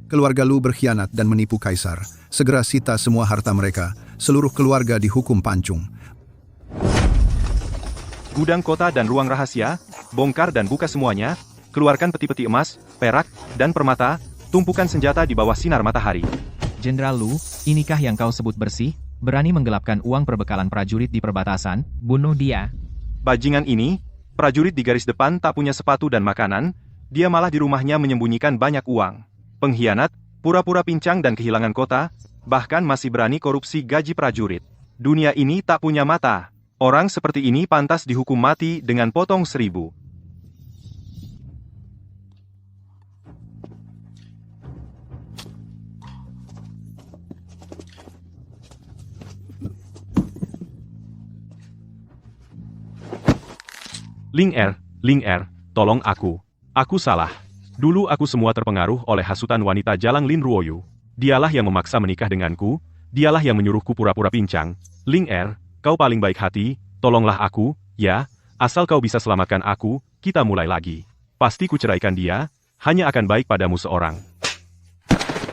Keluarga Lu berkhianat dan menipu kaisar. Segera sita semua harta mereka. Seluruh keluarga dihukum pancung. Gudang kota dan ruang rahasia, bongkar dan buka semuanya, keluarkan peti-peti emas, perak, dan permata, tumpukan senjata di bawah sinar matahari. Jenderal Lu, inikah yang kau sebut bersih? Berani menggelapkan uang perbekalan prajurit di perbatasan? Bunuh dia. Bajingan ini, prajurit di garis depan tak punya sepatu dan makanan, dia malah di rumahnya menyembunyikan banyak uang. Pengkhianat, pura-pura pincang dan kehilangan kota, bahkan masih berani korupsi gaji prajurit. Dunia ini tak punya mata. Orang seperti ini pantas dihukum mati dengan potong 1000. Ling Er, tolong aku. Aku salah. Dulu aku semua terpengaruh oleh hasutan wanita jalang Lin Ruoyu. Dialah yang memaksa menikah denganku, dialah yang menyuruhku pura-pura pincang. Ling Er, kau paling baik hati, tolonglah aku, ya, asal kau bisa selamatkan aku, kita mulai lagi. Pasti ku ceraikan dia, hanya akan baik padamu seorang.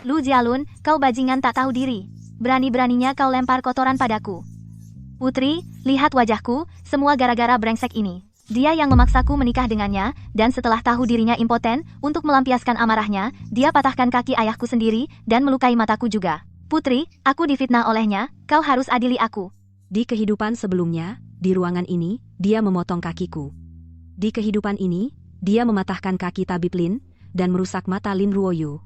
Lu Jialun, kau bajingan tak tahu diri. Berani-beraninya kau lempar kotoran padaku. Putri, lihat wajahku, semua gara-gara brengsek ini. Dia yang memaksaku menikah dengannya, dan setelah tahu dirinya impoten, untuk melampiaskan amarahnya, dia patahkan kaki ayahku sendiri, dan melukai mataku juga. Putri, aku difitnah olehnya, kau harus adili aku. Di kehidupan sebelumnya, di ruangan ini, dia memotong kakiku. Di kehidupan ini, dia mematahkan kaki tabib Lin, dan merusak mata Lin Ruoyu.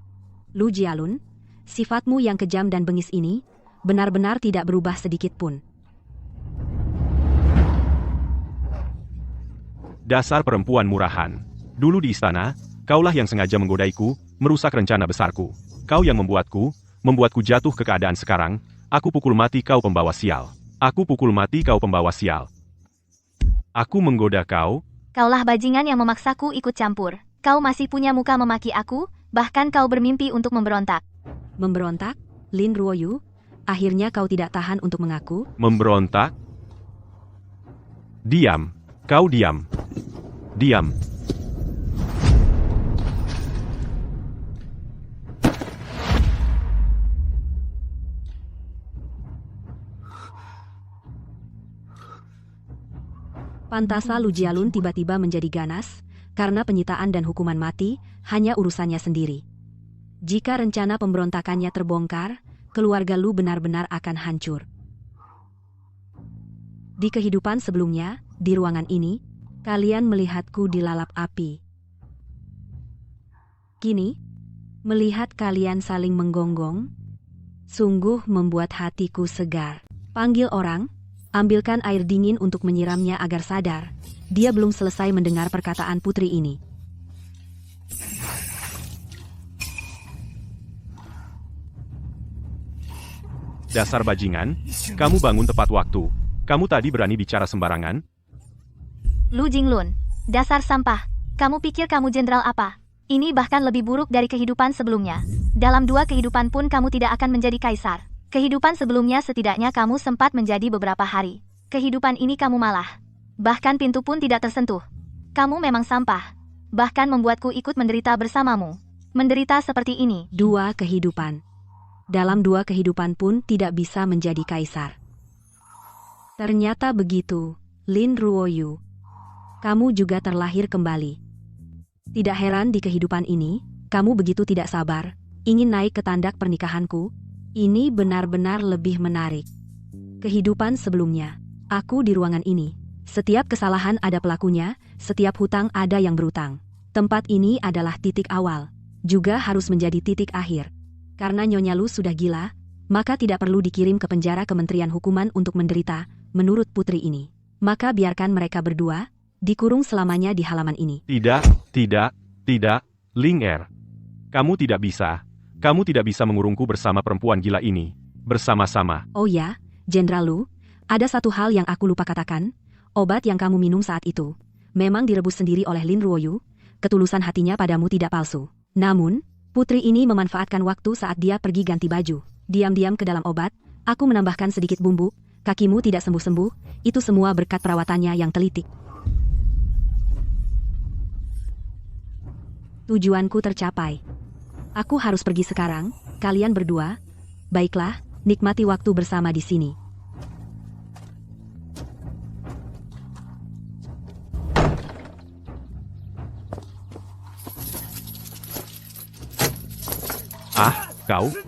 Lu Jialun, sifatmu yang kejam dan bengis ini, benar-benar tidak berubah sedikit pun. Dasar perempuan murahan. Dulu di istana, kaulah yang sengaja menggodaiku, merusak rencana besarku. Kau yang membuatku jatuh ke keadaan sekarang, aku pukul mati kau pembawa sial. Aku pukul mati kau pembawa sial. Aku menggoda kau. Kaulah bajingan yang memaksaku ikut campur. Kau masih punya muka memaki aku, bahkan kau bermimpi untuk memberontak. Memberontak? Lin Ruoyu, akhirnya kau tidak tahan untuk mengaku? Memberontak? Diam. Kau diam. Diam. Pantaslah Lu Jialun tiba-tiba menjadi ganas, karena penyitaan dan hukuman mati hanya urusannya sendiri. Jika rencana pemberontakannya terbongkar, keluarga Lu benar-benar akan hancur. Di kehidupan sebelumnya, di ruangan ini, kalian melihatku dilalap api. Kini, melihat kalian saling menggonggong, sungguh membuat hatiku segar. Panggil orang, ambilkan air dingin untuk menyiramnya agar sadar. Dia belum selesai mendengar perkataan putri ini. Dasar bajingan, kamu bangun tepat waktu. Kamu tadi berani bicara sembarangan? Lu Jinglun, dasar sampah. Kamu pikir kamu jenderal apa? Ini bahkan lebih buruk dari kehidupan sebelumnya. Dalam 2 kehidupan pun kamu tidak akan menjadi kaisar. Kehidupan sebelumnya setidaknya kamu sempat menjadi beberapa hari. Kehidupan ini kamu malah. Bahkan pintu pun tidak tersentuh. Kamu memang sampah. Bahkan membuatku ikut menderita bersamamu. Menderita seperti ini. 2 kehidupan. Dalam 2 kehidupan pun tidak bisa menjadi kaisar. Ternyata begitu, Lin Ruoyu. Kamu juga terlahir kembali. Tidak heran di kehidupan ini, kamu begitu tidak sabar, ingin naik ke tandak pernikahanku. Ini benar-benar lebih menarik. Kehidupan sebelumnya, aku di ruangan ini. Setiap kesalahan ada pelakunya, setiap hutang ada yang berutang. Tempat ini adalah titik awal, juga harus menjadi titik akhir. Karena Nyonya Lu sudah gila, maka tidak perlu dikirim ke penjara Kementerian Hukuman untuk menderita, menurut putri ini. Maka biarkan mereka berdua dikurung selamanya di halaman ini. Tidak, Ling Er. Kamu tidak bisa mengurungku bersama perempuan gila ini. Bersama-sama. Oh ya, Jenderal Lu, ada satu hal yang aku lupa katakan. Obat yang kamu minum saat itu memang direbus sendiri oleh Lin Ruoyu. Ketulusan hatinya padamu tidak palsu. Namun, putri ini memanfaatkan waktu saat dia pergi ganti baju. Diam-diam ke dalam obat, aku menambahkan sedikit bumbu. Kakimu tidak sembuh-sembuh, itu semua berkat perawatannya yang teliti. Tujuanku tercapai. Aku harus pergi sekarang, kalian berdua. Baiklah, nikmati waktu bersama di sini.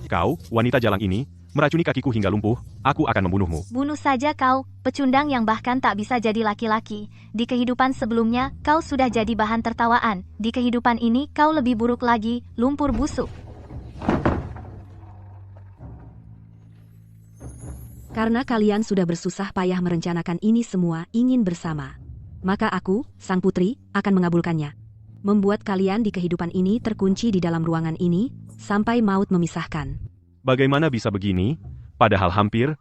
Kau, wanita jalang ini, meracuni kakiku hingga lumpuh, aku akan membunuhmu. Bunuh saja kau, pecundang yang bahkan tak bisa jadi laki-laki. Di kehidupan sebelumnya, kau sudah jadi bahan tertawaan. Di kehidupan ini, kau lebih buruk lagi, lumpur busuk. Karena kalian sudah bersusah payah merencanakan ini semua ingin bersama. Maka aku, sang putri, akan mengabulkannya. Membuat kalian di kehidupan ini terkunci di dalam ruangan ini, sampai maut memisahkan. Bagaimana bisa begini? Padahal hampir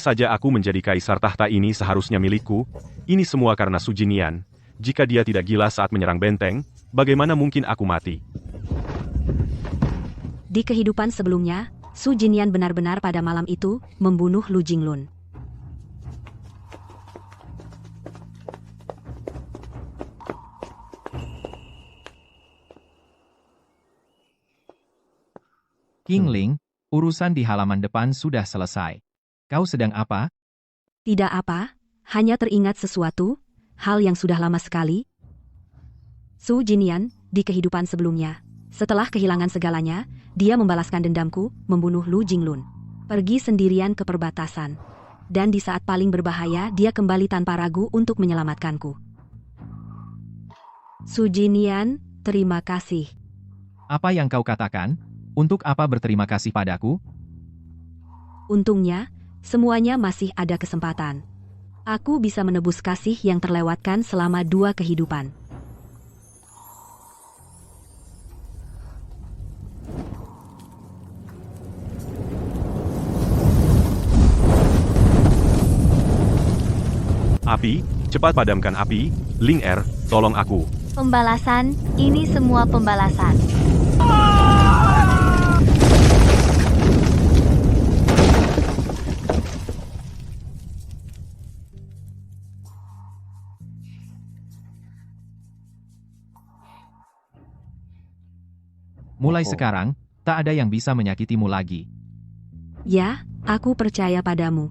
saja aku menjadi kaisar tahta ini seharusnya milikku. Ini semua karena Su Jinian. Jika dia tidak gila saat menyerang benteng, bagaimana mungkin aku mati? Di kehidupan sebelumnya, Su Jinian benar-benar pada malam itu membunuh Lu Jinglun. King Ling, urusan di halaman depan sudah selesai. Kau sedang apa? Tidak apa, hanya teringat sesuatu, hal yang sudah lama sekali. Su Jinian, di kehidupan sebelumnya, setelah kehilangan segalanya, dia membalaskan dendamku, membunuh Lu Jinglun. Pergi sendirian ke perbatasan. Dan di saat paling berbahaya, dia kembali tanpa ragu untuk menyelamatkanku. Su Jinian, terima kasih. Apa yang kau katakan? Untuk apa berterima kasih padaku? Untungnya, semuanya masih ada kesempatan. Aku bisa menebus kasih yang terlewatkan selama 2 kehidupan. Api, cepat padamkan api. Ling Er, tolong aku. Pembalasan, ini semua pembalasan. Mulai sekarang, tak ada yang bisa menyakitimu lagi. Ya, aku percaya padamu.